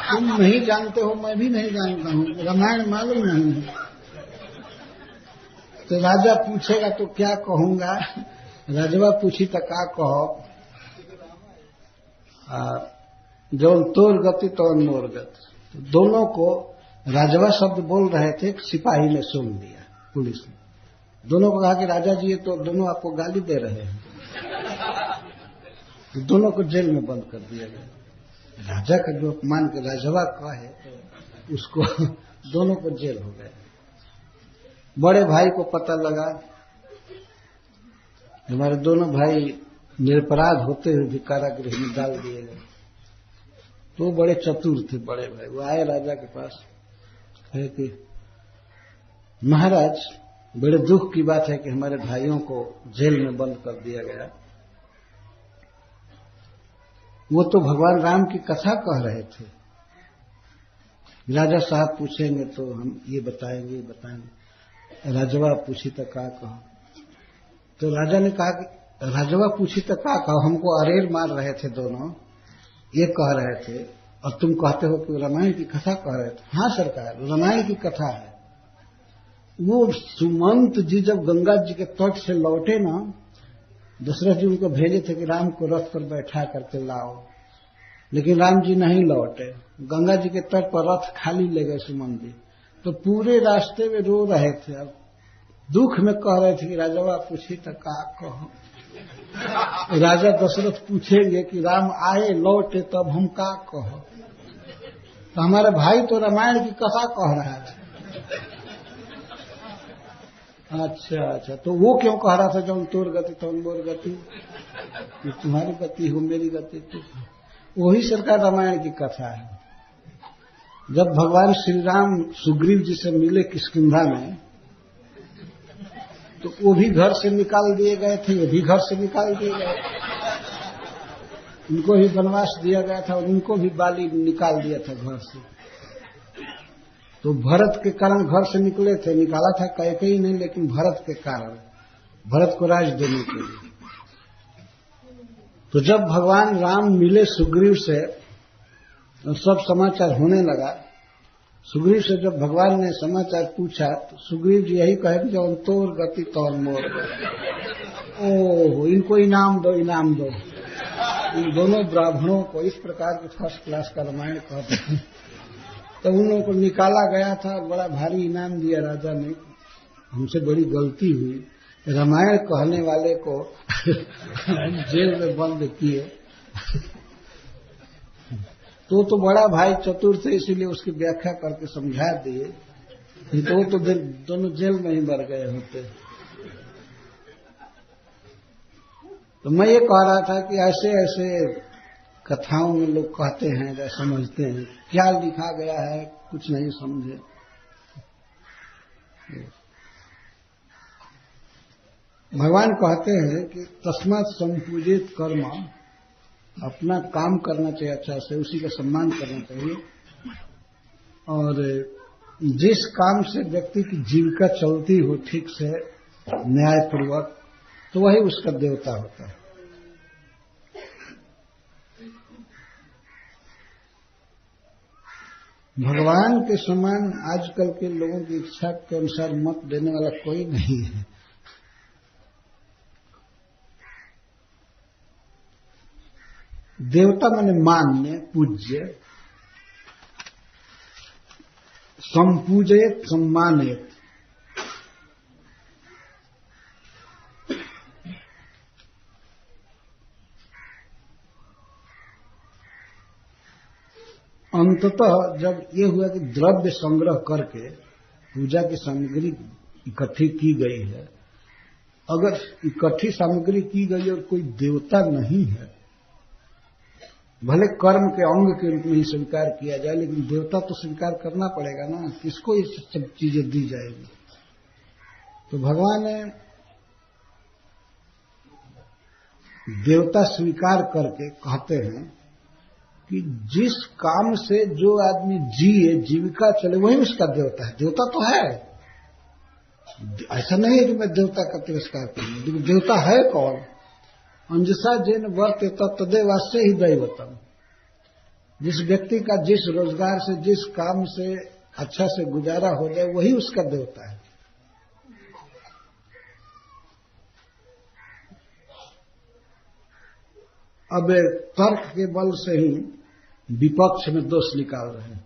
तुम नहीं जानते हो, मैं भी नहीं जानता हूं, रामायण मालूम नहीं है। तो राजा पूछेगा तो क्या कहूंगा, राजवा पूछी तो क्या कहो, जवन तोर गति तवन मोर गति। तो दोनों को राजवा शब्द बोल रहे थे, सिपाही ने सुन लिया, पुलिस ने। दोनों को कहा कि राजा जी ये तो दोनों आपको गाली दे रहे हैं। तो दोनों को जेल में बंद कर दिया गया। राजा का जो अपमान के राजवा कहे उसको दोनों को जेल हो गए। बड़े भाई को पता लगा, हमारे दोनों भाई निरपराध होते हुए भी कारागृह में डाल दिए गए। तो बड़े चतुर थे बड़े भाई, वो आए राजा के पास, कहे कि महाराज बड़े दुख की बात है कि हमारे भाइयों को जेल में बंद कर दिया गया। वो तो भगवान राम की कथा कह रहे थे, राजा साहब पूछेंगे तो हम ये बताएंगे। राजवा पूछी तो का कहो, तो राजा ने कहा कि राजवा पूछी तो का कहो, हमको अरेर मार रहे थे दोनों, ये कह रहे थे और तुम कहते हो कि रामायण की कथा कह रहे थे। हाँ सरकार, रामायण की कथा है। वो सुमंत जी जब गंगा जी के तट से लौटे ना, दशरथ जी उनको भेजे थे कि राम को रथ पर बैठा करके लाओ, लेकिन राम जी नहीं लौटे। गंगा जी के तट पर रथ खाली ले गए सुमंत जी, तो पूरे रास्ते में रो रहे थे। अब दुख में कह रहे थे कि राजवा पूछी तो का कहो। राजा दशरथ पूछेंगे कि राम आए लौटे तब हम का कहो, तो हमारे भाई तो रामायण की कथा कह रहा है। अच्छा, तो वो क्यों कह रहा था जब तोर गति तो मोर गति, तुम्हारी गति हो मेरी गति तो। वही सरकार रामायण की कथा है। जब भगवान श्री राम सुग्रीव जी से मिले किष्किंधा में, तो वो भी घर से निकाल दिए गए थे, ये भी घर से निकाल दिए गए। उनको भी वनवास दिया गया था और उनको भी बाली निकाल दिया था घर से। तो भरत के कारण घर से निकले थे, निकाला था कैकेयी नहीं, लेकिन भरत के कारण, भरत को राज देने के लिए। तो जब भगवान राम मिले सुग्रीव से और सब समाचार होने लगा, सुग्रीव से जब भगवान ने समाचार पूछा तो सुग्रीव जी यही कहे कि जब तोर गति तौर मोर। ओह, इनको इनाम दो, इनाम दो। इन दोनों ब्राह्मणों को इस प्रकार के फर्स्ट क्लास का रामायण कहते हैं। तो उन लोगों को निकाला गया था और बड़ा भारी इनाम दिया राजा ने। हमसे बड़ी गलती हुई, रामायण कहने वाले को जेल में बंद किए। तो बड़ा भाई चतुर थे, इसीलिए उसकी व्याख्या करके समझा दिए, तो दोनों जेल में ही मर गए होते। तो मैं ये कह रहा था कि ऐसे ऐसे कथाओं में लोग कहते हैं, या समझते हैं, क्या लिखा गया है कुछ नहीं समझे। भगवान कहते हैं कि तस्मात् संपूजित कर्म, अपना काम करना चाहिए अच्छा से, उसी का सम्मान करना चाहिए। और जिस काम से व्यक्ति की जीविका चलती हो ठीक से न्यायपूर्वक, तो वही उसका देवता होता है। भगवान के समान आजकल के लोगों की इच्छा के अनुसार मत देने वाला कोई नहीं है। देवता माने मान्य, पूज्य, संपूजयत सम्मानित। अंततः जब ये हुआ कि द्रव्य संग्रह करके पूजा की सामग्री इकट्ठी की गई है, अगर इकट्ठी सामग्री की गई और कोई देवता नहीं है, भले कर्म के अंग के रूप में ही स्वीकार किया जाए, लेकिन देवता तो स्वीकार करना पड़ेगा ना, किसको ये सब चीजें दी जाएगी। तो भगवान ने देवता स्वीकार करके कहते हैं कि जिस काम से जो आदमी जिए, जीविका चले, वही उसका देवता है। देवता तो है, ऐसा नहीं है कि मैं देवता का तिरस्कार करूं, लेकिन देवता है कौन? अंजसा जेन वर्तेत तदेवास्य ही दैवतम। जिस व्यक्ति का जिस रोजगार से, जिस काम से अच्छा से गुजारा हो जाए, वही उसका देवता है। अब तर्क के बल से ही विपक्ष में दोष निकाल रहे हैं।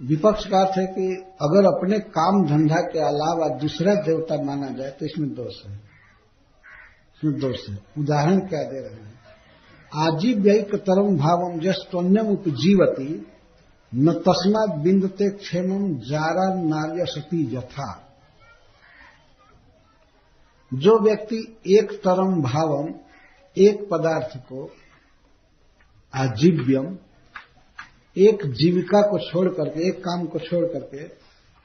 विपक्ष का अर्थ है कि अगर अपने काम धंधा के अलावा दूसरा देवता माना जाए तो इसमें दोष है, इसमें दोष है। उदाहरण क्या दे रहे हैं? आजीव्यैकतरम भावम जस्तन्यम उपजीवति न तस्मात् बिंदते क्षेमम जारा नार्यसति यथा। जो व्यक्ति एक तरम भावम, एक पदार्थ को, आजीव्यम, एक जीविका को छोड़ करके, एक काम को छोड़ करके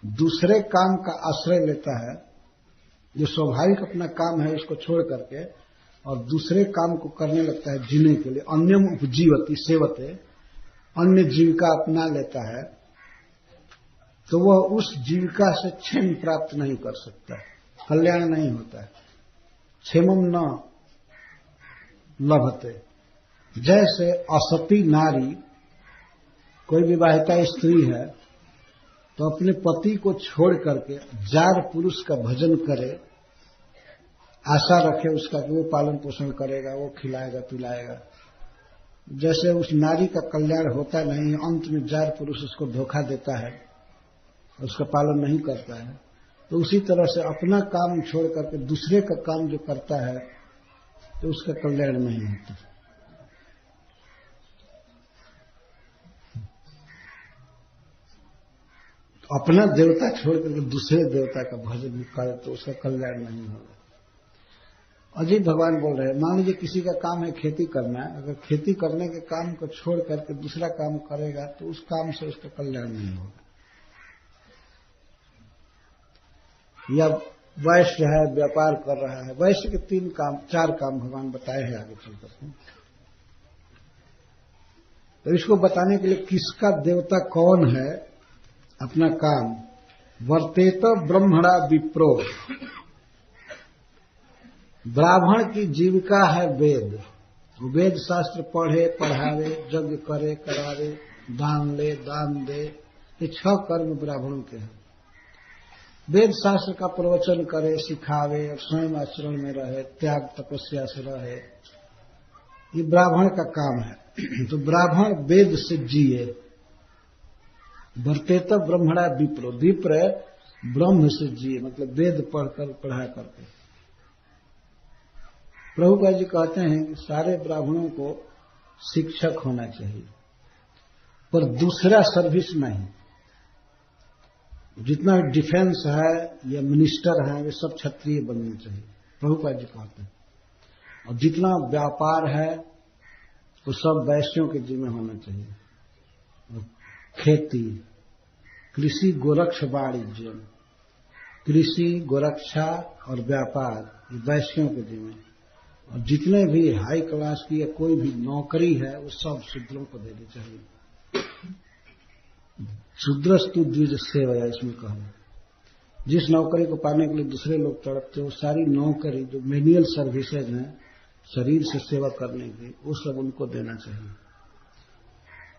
दूसरे काम का आश्रय लेता है, जो स्वाभाविक अपना काम है उसको छोड़ करके और दूसरे काम को करने लगता है जीने के लिए, अन्यम उपजीवति सेवते, अन्य जीविका अपना लेता है, तो वह उस जीविका से क्षेम प्राप्त नहीं कर सकता, कल्याण नहीं होता है। क्षेमम न लभते। जैसे असती नारी, कोई विवाहिता स्त्री है तो अपने पति को छोड़ करके जार पुरुष का भजन करे, आशा रखे उसका कि वो पालन पोषण करेगा, वो खिलाएगा पिलाएगा, जैसे उस नारी का कल्याण होता नहीं, अंत में जार पुरुष उसको धोखा देता है, उसका पालन नहीं करता है, तो उसी तरह से अपना काम छोड़ करके दूसरे का काम जो करता है तो उसका कल्याण नहीं होता। तो अपना देवता छोड़ करके दूसरे देवता का भजन करे तो उसका कल्याण नहीं होगा। अजीब भगवान बोल रहे हैं, मान लीजिए किसी का काम है खेती करना, अगर खेती करने के काम को छोड़ करके दूसरा काम करेगा तो उस काम से उसका कल्याण नहीं होगा। या वैश्य है, व्यापार कर रहा है, वैश्य के 4 काम भगवान बताए हैं आगे चल करके। तो इसको बताने के लिए किसका देवता कौन है, अपना काम। वर्तेत ब्रह्मणा विप्रो, ब्राह्मण की जीविका है वेद। वेद शास्त्र पढ़े पढ़ावे, यज्ञ करे करावे, दान ले दान दे, ये 6 कर्म ब्राह्मणों के हैं। वेद शास्त्र का प्रवचन करे, सिखावे और स्वयं आचरण में रहे, त्याग तपस्या से रहे, ये ब्राह्मण का काम है। तो ब्राह्मण वेद से जिए। वर्तेत ब्रह्मणा विप्रो, विप्र ब्रह्म से जिए, मतलब वेद पढ़कर पढ़ा करके। प्रभुपाद जी कहते हैं कि सारे ब्राह्मणों को शिक्षक होना चाहिए, पर दूसरा सर्विस नहीं। जितना डिफेंस है या मिनिस्टर है वे सब क्षत्रिय बनने चाहिए, प्रभुपाद जी कहते हैं। और जितना व्यापार है वो सब वैश्यों के जिम्मे होना चाहिए। और खेती, कृषि, गोरक्ष, वाणिज्य, कृषि, गोरक्षा और व्यापार ये वैश्यों के जिम्मे। और जितने भी हाई क्लास की या कोई भी नौकरी है वो सब शूद्रों को देनी चाहिए। शूद्रस्तु द्विज सेवया, इसमें कहना जिस नौकरी को पाने के लिए दूसरे लोग तड़पते वो सारी नौकरी जो मेन्युअल सर्विसेज हैं शरीर से सेवा करने की, वो सब उनको देना चाहिए।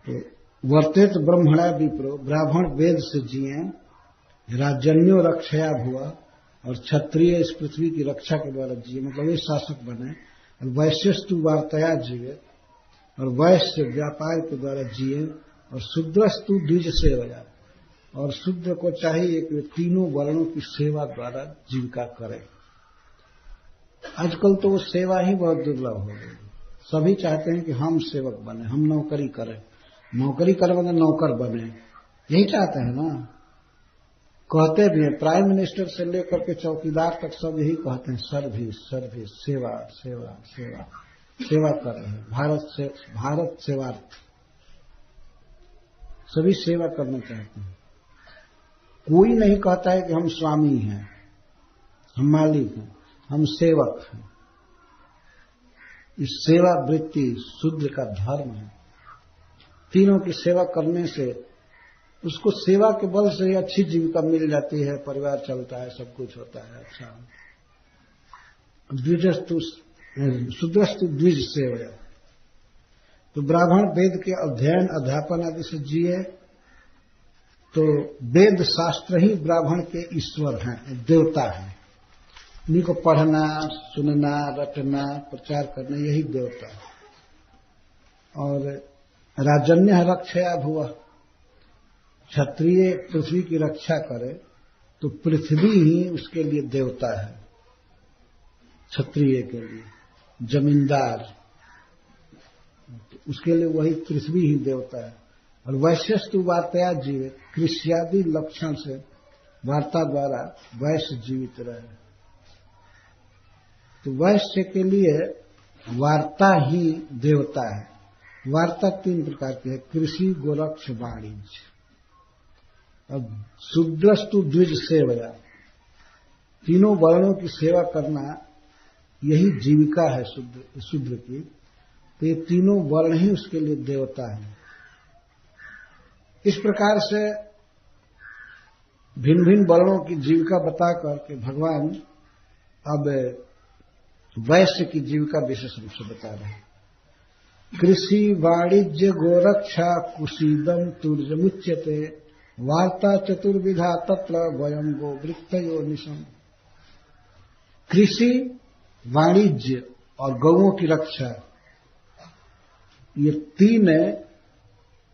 तो वर्तेत ब्रह्मणा विप्रो, ब्राह्मण वेद से जिए, राजन्यो रक्षया भुआ, और क्षत्रिय इस पृथ्वी की रक्षा के द्वारा जिए, मतलब वे शासक बने। और वैश्यस्तु वार्तया जीवे, और वैश्य व्यापार के द्वारा जिए। और शूद्रस्तु द्विज सेवया, और शूद्र को चाहिए कि वे तीनों वर्णों की सेवा द्वारा जीविका करे। आजकल तो वो सेवा ही बहुत दुर्लभ हो गई। सभी चाहते हैं कि हम सेवक बने, हम नौकरी करें, नौकरी करें मतलब नौकर बने, यही चाहते हैं ना। कहते भी हैं, प्राइम मिनिस्टर से लेकर के चौकीदार तक सब यही कहते हैं, सर्विस सर्विस, सेवा सेवा सेवा, सेवा कर रहे हैं। भारत सेवार्थ, सभी सेवा करना चाहते हैं। कोई नहीं कहता है कि हम स्वामी हैं, हम मालिक हैं, हम सेवक हैं। इस सेवा वृत्ति शूद्र का धर्म है। तीनों की सेवा करने से उसको सेवा के बल से अच्छी जीविका मिल जाती है, परिवार चलता है, सब कुछ होता है अच्छा। द्विजस्तु शूद्रस्तु द्विज सेवया, तो ब्राह्मण वेद के अध्ययन अध्यापन आदि से जिए, तो वेद शास्त्र ही ब्राह्मण के ईश्वर हैं, देवता हैं। इन्हीं को पढ़ना, सुनना, रटना, प्रचार करना, यही देवता है। और राजन्य रक्षया भुवः, क्षत्रिय पृथ्वी की रक्षा करे तो पृथ्वी ही उसके लिए देवता है। क्षत्रिय के लिए जमींदार, उसके लिए वही पृथ्वी ही देवता है। और वैश्यस्तु वार्तया जीवे, कृष्यादि लक्षण से वार्ता द्वारा वैश्य जीवित रहे। तो वैश्य के लिए वार्ता ही देवता है। वार्ता 3 प्रकार की है, कृषि, गोरक्ष, वाणिज्य। अब शूद्रस्तु द्विज सेवया, तीनों वर्णों की सेवा करना यही जीविका है शूद्र की। तो ये तीनों वर्ण ही उसके लिए देवता हैं। इस प्रकार से भिन्न भिन्न वर्णों की जीविका बता करके भगवान अब वैश्य की जीविका विशेष रूप से बता रहे हैं। कृषि वाणिज्य गोरक्षा कुशीदम तुर्जमुच्यते वार्ता चतुर्विधा तत्र वयम गोवृत्तयो निशम। कृषि, वाणिज्य और गौओं की रक्षा, ये तीन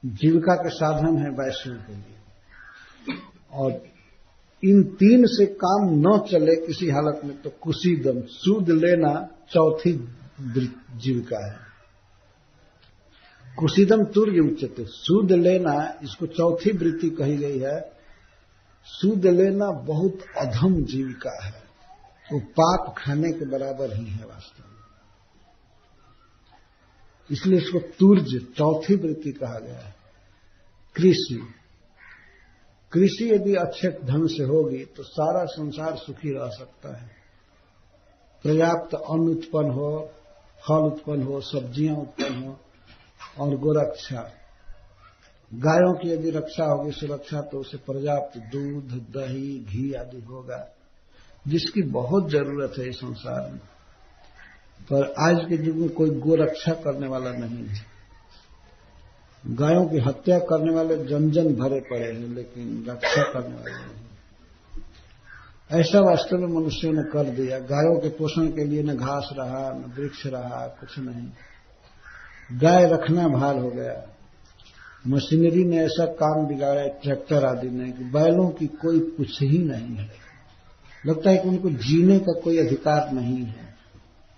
जीविका के साधन हैं वैश्यों के लिए। और इन तीन से काम न चले किसी हालत में तो कुशीदम, सूद लेना चौथी जीविका है। कुशीदम तुर्य उच्चते, सूद लेना, इसको चौथी वृत्ति कही गई है। सूद लेना बहुत अधम जीविका है, वो पाप खाने के बराबर ही है वास्तव में, इसलिए इसको तुर्ज चौथी वृत्ति कहा गया है। कृषि, कृषि यदि अच्छे ढंग से होगी तो सारा संसार सुखी रह सकता है। पर्याप्त अन्न उत्पन्न हो, फल उत्पन्न हो, सब्जियां उत्पन्न हो। और गोरक्षा, गायों की यदि रक्षा होगी, सुरक्षा, तो उसे पर्याप्त दूध, दही, घी आदि होगा, जिसकी बहुत जरूरत है इस संसार में। पर आज के युग में कोई गोरक्षा करने वाला नहीं है। गायों की हत्या करने वाले जन जन भरे पड़े हैं, लेकिन रक्षा करने वाले नहीं। ऐसा वास्तव में मनुष्यों ने कर दिया। गायों के पोषण के लिए न घास रहा, न वृक्ष रहा, कुछ नहीं। गाय रखना भार हो गया। मशीनरी ने ऐसा काम बिगाड़ा, ट्रैक्टर आदि ने, कि बैलों की कोई कुछ ही नहीं है। लगता है कि उनको जीने का कोई अधिकार नहीं है,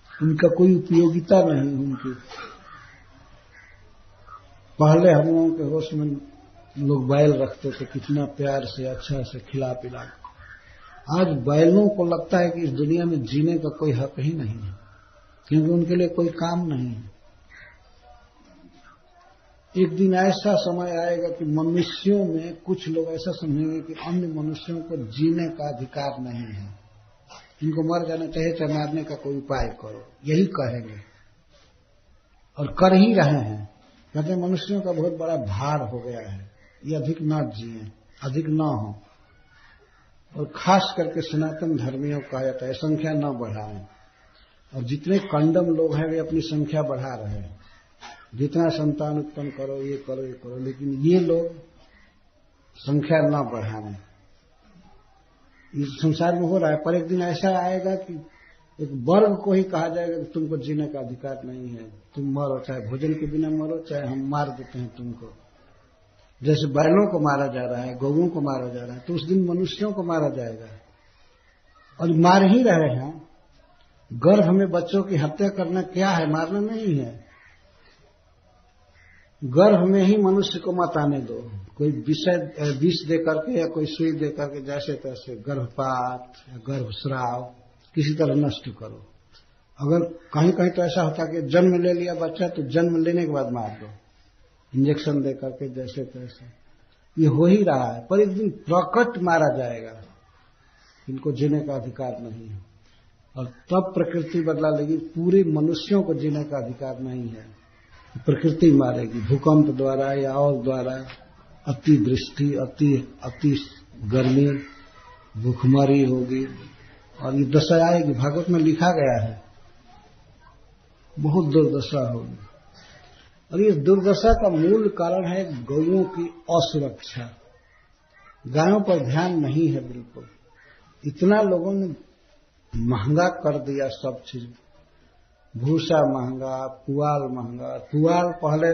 उनका कोई उपयोगिता नहीं उनकी। पहले हम लोगों के होश में लोग बैल रखते थे, कितना प्यार से अच्छा से खिला पिला। आज बैलों को लगता है कि इस दुनिया में जीने का कोई हक ही नहीं है, क्योंकि उनके लिए कोई काम नहीं है। एक दिन ऐसा समय आएगा कि मनुष्यों में कुछ लोग ऐसा समझेंगे कि अन्य मनुष्यों को जीने का अधिकार नहीं है, इनको मर जाना चाहिए, चाहे मारने का कोई उपाय करो, यही कहेंगे और कर ही रहे हैं। कहते हैं मनुष्यों का बहुत बड़ा भार हो गया है, ये अधिक न जिए, अधिक न हो। और खास करके सनातन धर्मियों को कहा जाता है संख्या न बढ़ाएं। और जितने कंडम लोग हैं वे अपनी संख्या बढ़ा रहे हैं, जितना संतान उत्पन्न करो, ये करो, ये करो, लेकिन ये लोग संख्या न बढ़ाएं। इस संसार में हो रहा है। पर एक दिन ऐसा आएगा कि एक वर्ग को ही कहा जाएगा कि तुमको जीने का अधिकार नहीं है, तुम मरो, चाहे भोजन के बिना मरो, चाहे हम मार देते हैं तुमको। जैसे बैलों को मारा जा रहा है, गौओं को मारा जा रहा है, तो उस दिन मनुष्यों को मारा जाएगा। और मार ही रहे हैं। गर्भ में बच्चों की हत्या करना क्या है? मारना नहीं है। गर्भ में ही मनुष्य को मत आने दो। कोई विष दे करके या कोई सुई दे करके जैसे तैसे गर्भपात या गर्भस्राव किसी तरह नष्ट करो। अगर कहीं कहीं तो ऐसा होता कि जन्म ले लिया बच्चा तो जन्म लेने के बाद मार दो, इंजेक्शन दे करके जैसे तैसे। ये हो ही रहा है। पर एक दिन प्रकट मारा जाएगा, इनको जीने का अधिकार नहीं है। और तब प्रकृति बदला लेगी। पूरे मनुष्यों को जीने का अधिकार नहीं है, प्रकृति मारेगी, भूकंप द्वारा या और द्वारा। अति वृष्टि, अति गर्मी, भूखमरी होगी और ये दशा आएगी। भागवत में लिखा गया है, बहुत दुर्दशा होगी। और इस दुर्दशा का मूल कारण है गौओं की असुरक्षा। गायों पर ध्यान नहीं है बिल्कुल। इतना लोगों ने महंगा कर दिया सब चीज, भूसा महंगा, पुआल महंगा। पुआल पहले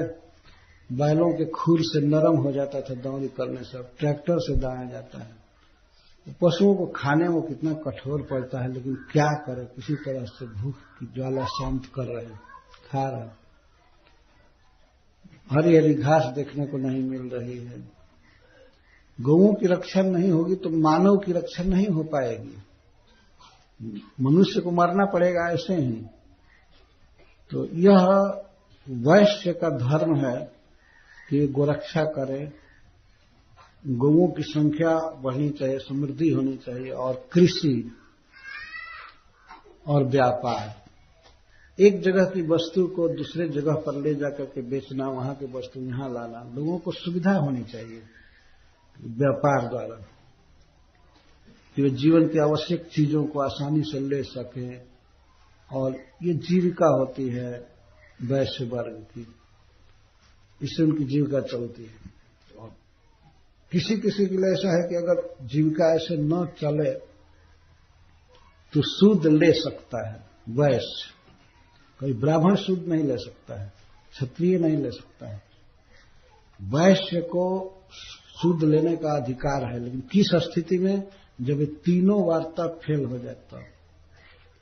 बैलों के खुर से नरम हो जाता था दौड़ी करने से, अब ट्रैक्टर से दाया जाता है। पशुओं को खाने में कितना कठोर पड़ता है, लेकिन क्या करे, किसी तरह से भूख की ज्वाला शांत कर रहे हैं, खा रहे हैं। हरी हरी घास देखने को नहीं मिल रही है। गौओं की रक्षा नहीं होगी तो मानव की रक्षा नहीं हो पाएगी। मनुष्य को मरना पड़ेगा ऐसे ही। तो यह वैश्य का धर्म है कि गोरक्षा करे, गौओं की संख्या बढ़नी चाहिए, समृद्धि होनी चाहिए, और कृषि और व्यापार। एक जगह की वस्तु को दूसरे जगह पर ले जाकर के बेचना, वहां की वस्तु यहां लाना, लोगों को सुविधा होनी चाहिए व्यापार द्वारा। कि वे जीवन की आवश्यक चीजों को आसानी से ले सके, और ये जीविका होती है वैश्य वर्ग की, इससे उनकी जीविका चलती है। और किसी किसी के लिए ऐसा है कि अगर जीविका ऐसे न चले तो सूद ले सकता है वैश्य, कोई ब्राह्मण सूद नहीं ले सकता है, क्षत्रिय नहीं ले सकता है। वैश्य को सूद लेने का अधिकार है, लेकिन किस स्थिति में, जब ये तीनों वार्ता फेल हो जाता,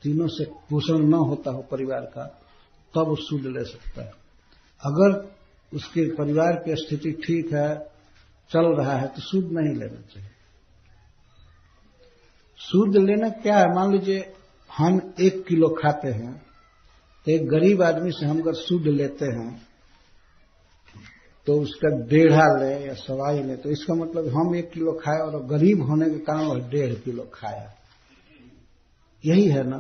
तीनों से पोषण न होता हो परिवार का, तब वो सूद ले सकता है। अगर उसके परिवार की स्थिति ठीक है, चल रहा है, तो सूद नहीं लेना चाहिए। सूद लेना क्या है, मान लीजिए हम 1 किलो खाते हैं, तो एक गरीब आदमी से हम अगर सूद लेते हैं तो उसका 1.5 ले या 1.25 ले, तो इसका मतलब हम 1 किलो खाए और गरीब होने के कारण वह 1.5 किलो खाया। यही है ना,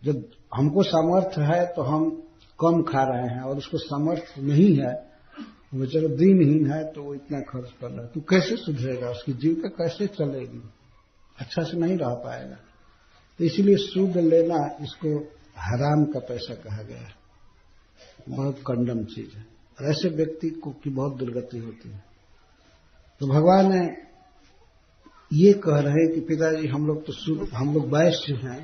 जब हमको सामर्थ्य है तो हम कम खा रहे हैं, और उसको सामर्थ्य नहीं है, वो चलो दिनहीन है तो वो इतना खर्च कर रहा है, तो कैसे सुधरेगा, उसकी जीविका कैसे चलेगी, अच्छा से नहीं रह पाएगा। तो इसलिए सूद लेना, इसको हराम का पैसा कहा गया है, बहुत कंडम चीज है, और ऐसे व्यक्ति को की बहुत दुर्गति होती है। तो भगवान ने ये कह रहे हैं कि पिताजी हम लोग तो हम लोग वैश्य हैं,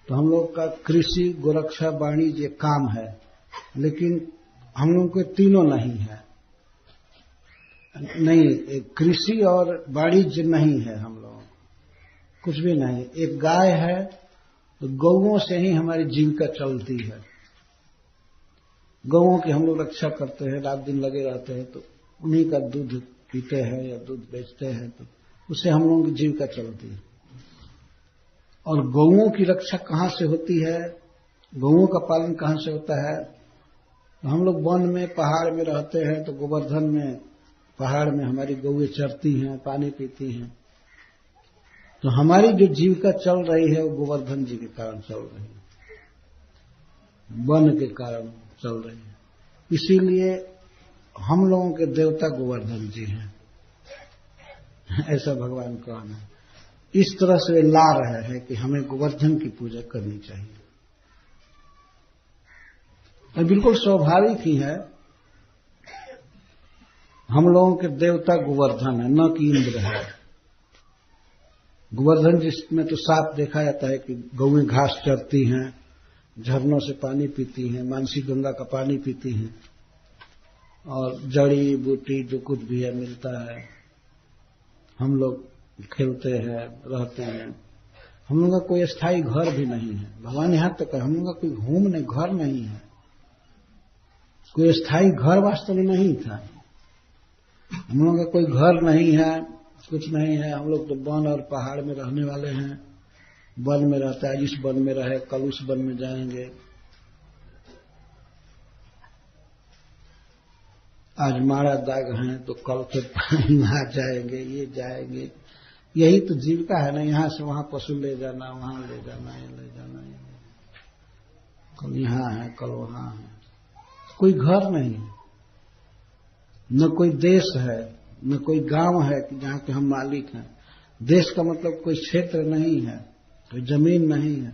तो हम लोग का कृषि, गोरक्षा, वाणिज्य काम है, लेकिन हम लोग के तीनों नहीं है, नहीं कृषि और वाणिज्य नहीं है, हम लोग कुछ भी नहीं। एक गाय है, तो गौओं से ही हमारी जीविका चलती है, गौओं की हम लोग रक्षा करते हैं, रात दिन लगे रहते हैं, तो उन्हीं का दूध पीते हैं या दूध बेचते हैं, तो उससे हम लोगों की जीविका चलती है। और गौओं की रक्षा कहाँ से होती है, गौओं का पालन कहाँ से होता है, तो हम लोग वन में, पहाड़ में रहते हैं, तो गोवर्धन में, पहाड़ में हमारी गौएं चरती हैं, पानी पीती हैं, तो हमारी जो जीविका चल रही है वो गोवर्धन जी के कारण चल रही है, वन के कारण चल रही है। इसीलिए हम लोगों के देवता गोवर्धन जी हैं, ऐसा भगवान का कहना है। इस तरह से वे ला रहे हैं कि हमें गोवर्धन की पूजा करनी चाहिए, और बिल्कुल स्वाभाविक ही है, हम लोगों के देवता गोवर्धन है, न कि इंद्र है। गोवर्धन जिसमें तो साफ देखा जाता है कि गौएं घास चरती हैं, झरनों से पानी पीती हैं, मानसी गंगा का पानी पीती हैं, और जड़ी बूटी जो कुछ भी है मिलता है, हम लोग खेलते हैं, रहते हैं। हम लोग का कोई स्थायी घर भी नहीं है, भगवान यहां तक है, हम लोग का कोई घूमने घर नहीं है, कोई स्थायी घर वास्तव में नहीं था, हम लोग का कोई घर नहीं है, कुछ नहीं है। हम लोग तो वन और पहाड़ में रहने वाले हैं, वन में रहता है, जिस वन में रहे कल उस वन में जाएंगे। आज माड़ा दाग हैं तो कल फिर वहां जाएंगे, ये जाएंगे, यही तो जीविका है ना, यहाँ से वहां पशु ले जाना, वहां ले जाना, ये ले जाना, ये कल यहाँ है कल वहां है, कोई घर नहीं है, न कोई देश है, न कोई गांव है कि जहां के हम मालिक हैं। देश का मतलब कोई क्षेत्र नहीं है, कोई जमीन नहीं है।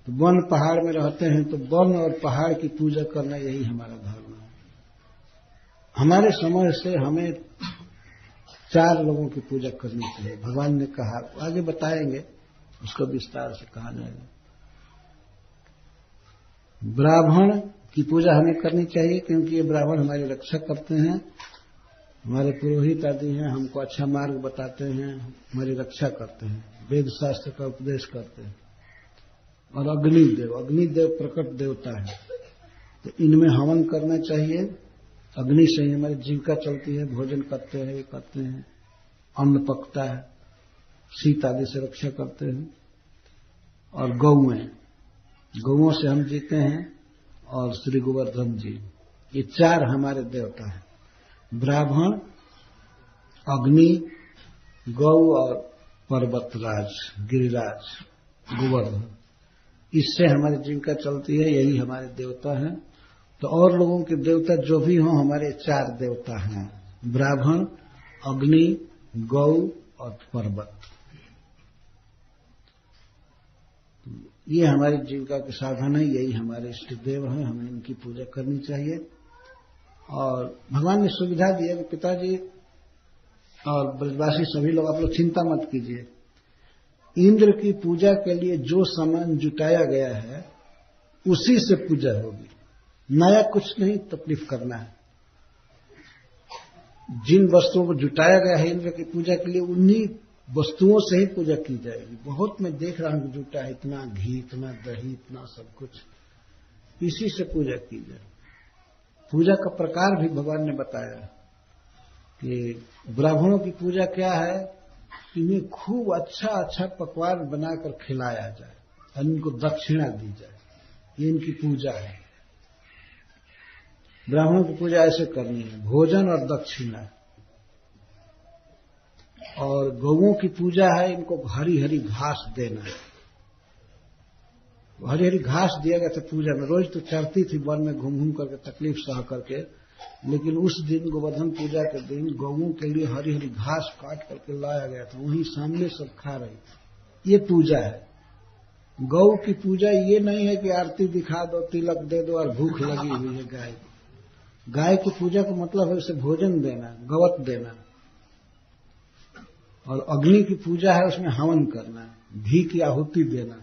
तो वन पहाड़ में रहते हैं, तो वन और पहाड़ की पूजा करना यही हमारा धर्म है। हमारे समझ से हमें 4 लोगों की पूजा करनी चाहिए, भगवान ने कहा, आगे बताएंगे, उसको विस्तार से कहा जाएगा। ब्राह्मण की पूजा हमें करनी चाहिए, क्योंकि ये ब्राह्मण हमारी रक्षा करते हैं, हमारे पुरोहित आदि हैं, हमको अच्छा मार्ग बताते हैं, हमारी रक्षा करते हैं, वेद शास्त्र का उपदेश करते हैं। और अग्निदेव प्रकट देवता है, तो इनमें हवन करना चाहिए। अग्नि से ही हमारी जीविका चलती है, भोजन करते हैं, ये करते हैं, अन्न पकता है, शीत आदि से रक्षा करते हैं। और गौओं से हम जीते हैं, और श्री गोवर्धन जी, ये 4 हमारे देवता हैं, ब्राह्मण, अग्नि, गौ और पर्वतराज, गिरिराज, गोवर्धन। इससे हमारी जीविका चलती है, यही हमारे देवता हैं। तो और लोगों के देवता जो भी हों, हमारे 4 देवता हैं, ब्राह्मण, अग्नि, गौ और पर्वत। ये हमारी जीविका के साधन है, यही हमारे इष्ट देव हैं, हमें इनकी पूजा करनी चाहिए। और भगवान ने सुविधा दी है कि पिताजी और ब्रजवासी सभी लोग, आप लोग चिंता मत कीजिए, इंद्र की पूजा के लिए जो सामान जुटाया गया है उसी से पूजा होगी, नया कुछ नहीं तकलीफ करना है। जिन वस्तुओं को जुटाया गया है इंद्र की पूजा के लिए, उन्हीं वस्तुओं से ही पूजा की जाएगी। बहुत मैं देख रहा हूं कि जुटा है इतना घी, इतना दही, इतना सब कुछ, इसी से पूजा की जाए। पूजा का प्रकार भी भगवान ने बताया कि ब्राह्मणों की पूजा क्या है, इन्हें खूब अच्छा अच्छा पकवान बनाकर खिलाया जाए और इनको दक्षिणा दी जाए, ये इनकी पूजा है। ब्राह्मणों की पूजा ऐसे करनी है, भोजन और दक्षिणा। और गौओं की पूजा है, इनको हरी हरी घास देना है। हरी हरी घास दिया गया था पूजा में, रोज तो चरती थी वन में घूम घूम करके, तकलीफ सह करके, लेकिन उस दिन गोवर्धन पूजा के दिन गौओं के लिए हरी हरी घास काट करके लाया गया था, वहीं सामने सब खा रही थी। ये पूजा है। गौ की पूजा ये नहीं है कि आरती दिखा दो, तिलक दे दो और भूख लगी हुई है गाय की। गाय की पूजा का मतलब है उसे भोजन देना, गवत देना। और अग्नि की पूजा है, उसमें हवन करना, घी की आहुति देना।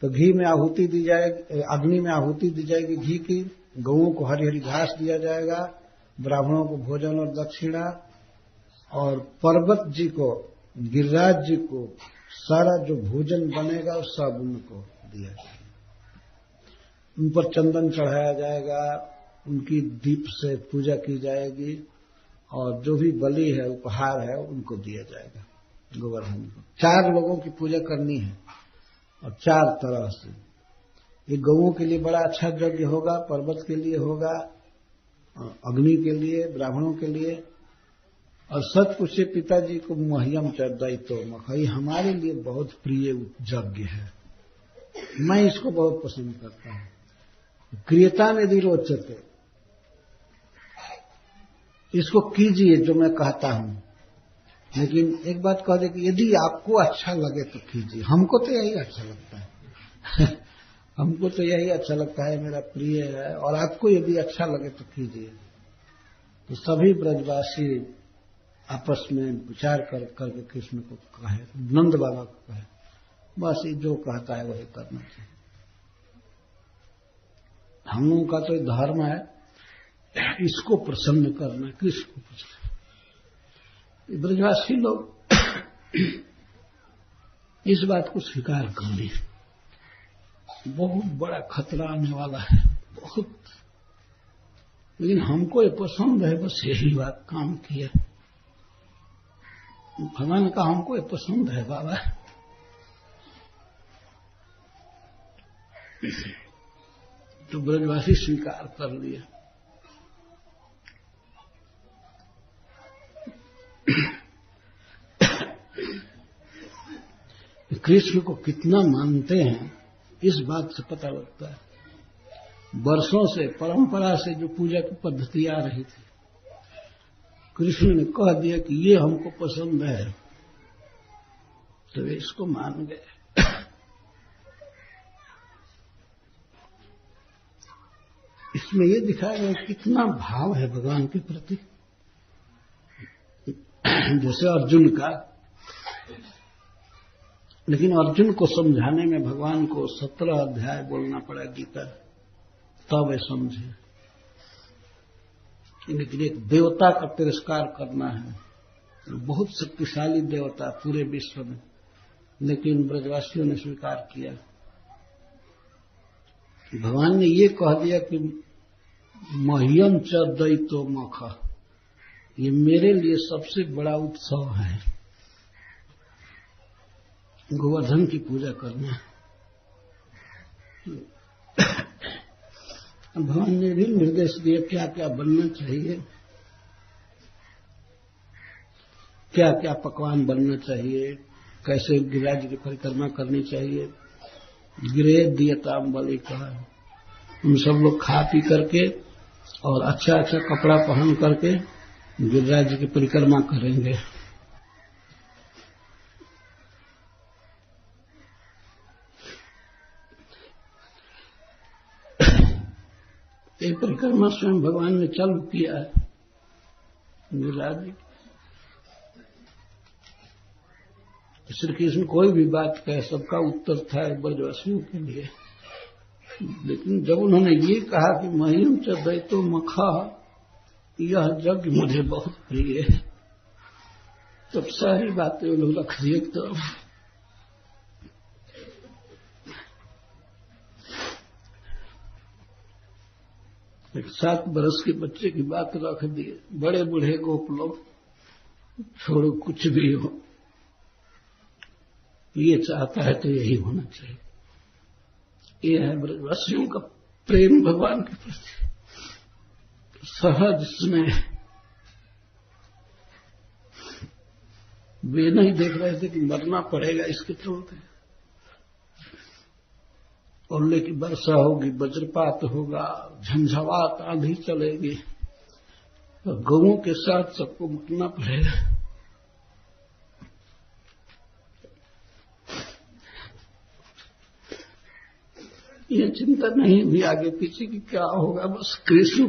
तो घी में आहुति दी जाएगी, अग्नि में आहुति दी जाएगी घी की, गौओं को हरी हरी घास दिया जाएगा, ब्राह्मणों को भोजन और दक्षिणा, और पर्वत जी को, गिरिराज जी को सारा जो भोजन बनेगा सब उनको दिया जाएगा। उन पर चंदन चढ़ाया जाएगा, उनकी दीप से पूजा की जाएगी, और जो भी बलि है, उपहार है, उनको दिया जाएगा गोवर्धन को। 4 लोगों की पूजा करनी है और 4 तरह से। ये गौओं के लिए बड़ा अच्छा यज्ञ होगा, पर्वत के लिए होगा, अग्नि के लिए, ब्राह्मणों के लिए, और सच पूछे पिताजी को मह्यम च दैतो मखई, हमारे लिए बहुत प्रिय यज्ञ है। मैं इसको बहुत पसंद करता हूं। क्रियता निधि रोचते, इसको कीजिए जो मैं कहता हूं, लेकिन एक बात कह दे कि यदि आपको अच्छा लगे तो कीजिए। हमको तो यही अच्छा लगता है हमको तो यही अच्छा लगता है, मेरा प्रिय है, और आपको यदि अच्छा लगे तो कीजिए। तो सभी ब्रजवासी आपस में विचार करके कृष्ण को कहे, नंद बाबा को कहे, बस ये जो कहता है वही करना चाहिए। हम लोगों का तो धर्म है इसको प्रसन्न करना, किसको प्रसन्न। ब्रजवासी लोग इस बात को स्वीकार कर लिए, बहुत बड़ा खतरा आने वाला है, बहुत, लेकिन हमको ये पसंद है, बस यही बात काम किया। भगवान का हमको ये पसंद है बाबा। तो ब्रजवासी स्वीकार कर लिया। कृष्ण को कितना मानते हैं इस बात से पता लगता है। वर्षों से परंपरा से जो पूजा की पद्धति आ रही थी, कृष्ण ने कह दिया कि ये हमको पसंद है, तो वे इसको मान गए। इसमें ये दिखाया गया कितना भाव है भगवान के प्रति। जैसे अर्जुन का, लेकिन अर्जुन को समझाने में भगवान को 17 अध्याय बोलना पड़ा गीता, तब वे समझे। लेकिन एक देवता का तिरस्कार करना है, बहुत शक्तिशाली देवता पूरे विश्व में, लेकिन ब्रजवासियों ने स्वीकार किया। भगवान ने ये कह दिया कि मह्यम च दैतो मख, ये मेरे लिए सबसे बड़ा उत्सव है, गोवर्धन की पूजा करना। भगवान ने भी निर्देश दिए क्या क्या बनना चाहिए, क्या क्या पकवान बनना चाहिए, कैसे गिरिराज की परिक्रमा करनी चाहिए। गिरे दियताम बलि कहा, हम सब लोग खा पी करके और अच्छा अच्छा कपड़ा पहन करके गिरिराज की परिक्रमा करेंगे। ये परिक्रमा स्वयं भगवान ने चालू किया है गिरिराज जी। श्री कृष्ण कोई भी बात कहे सबका उत्तर था ब्रजवासियों के लिए, लेकिन जब उन्होंने ये कहा कि मह्यम च दैतो मखा, यह यज्ञ मुझे बहुत प्रिय है, तब सारी बातें वो लोग रख दिए। तो एक 7 बरस के बच्चे की बात रख दिए, बड़े बूढ़े गोप लोग छोड़ो कुछ भी हो, ये चाहता है तो यही होना चाहिए। ये है ब्रजवासियों का प्रेम भगवान के प्रति, सहज स्नेह। वे नहीं देख रहे थे कि मरना पड़ेगा इसके चलते, ओले की वर्षा होगी, वज्रपात होगा, झंझावात आंधी चलेगी, तो गौओं के साथ सबको मरना पड़ेगा। ये चिंता नहीं हुई आगे पीछे की क्या होगा, बस कृष्ण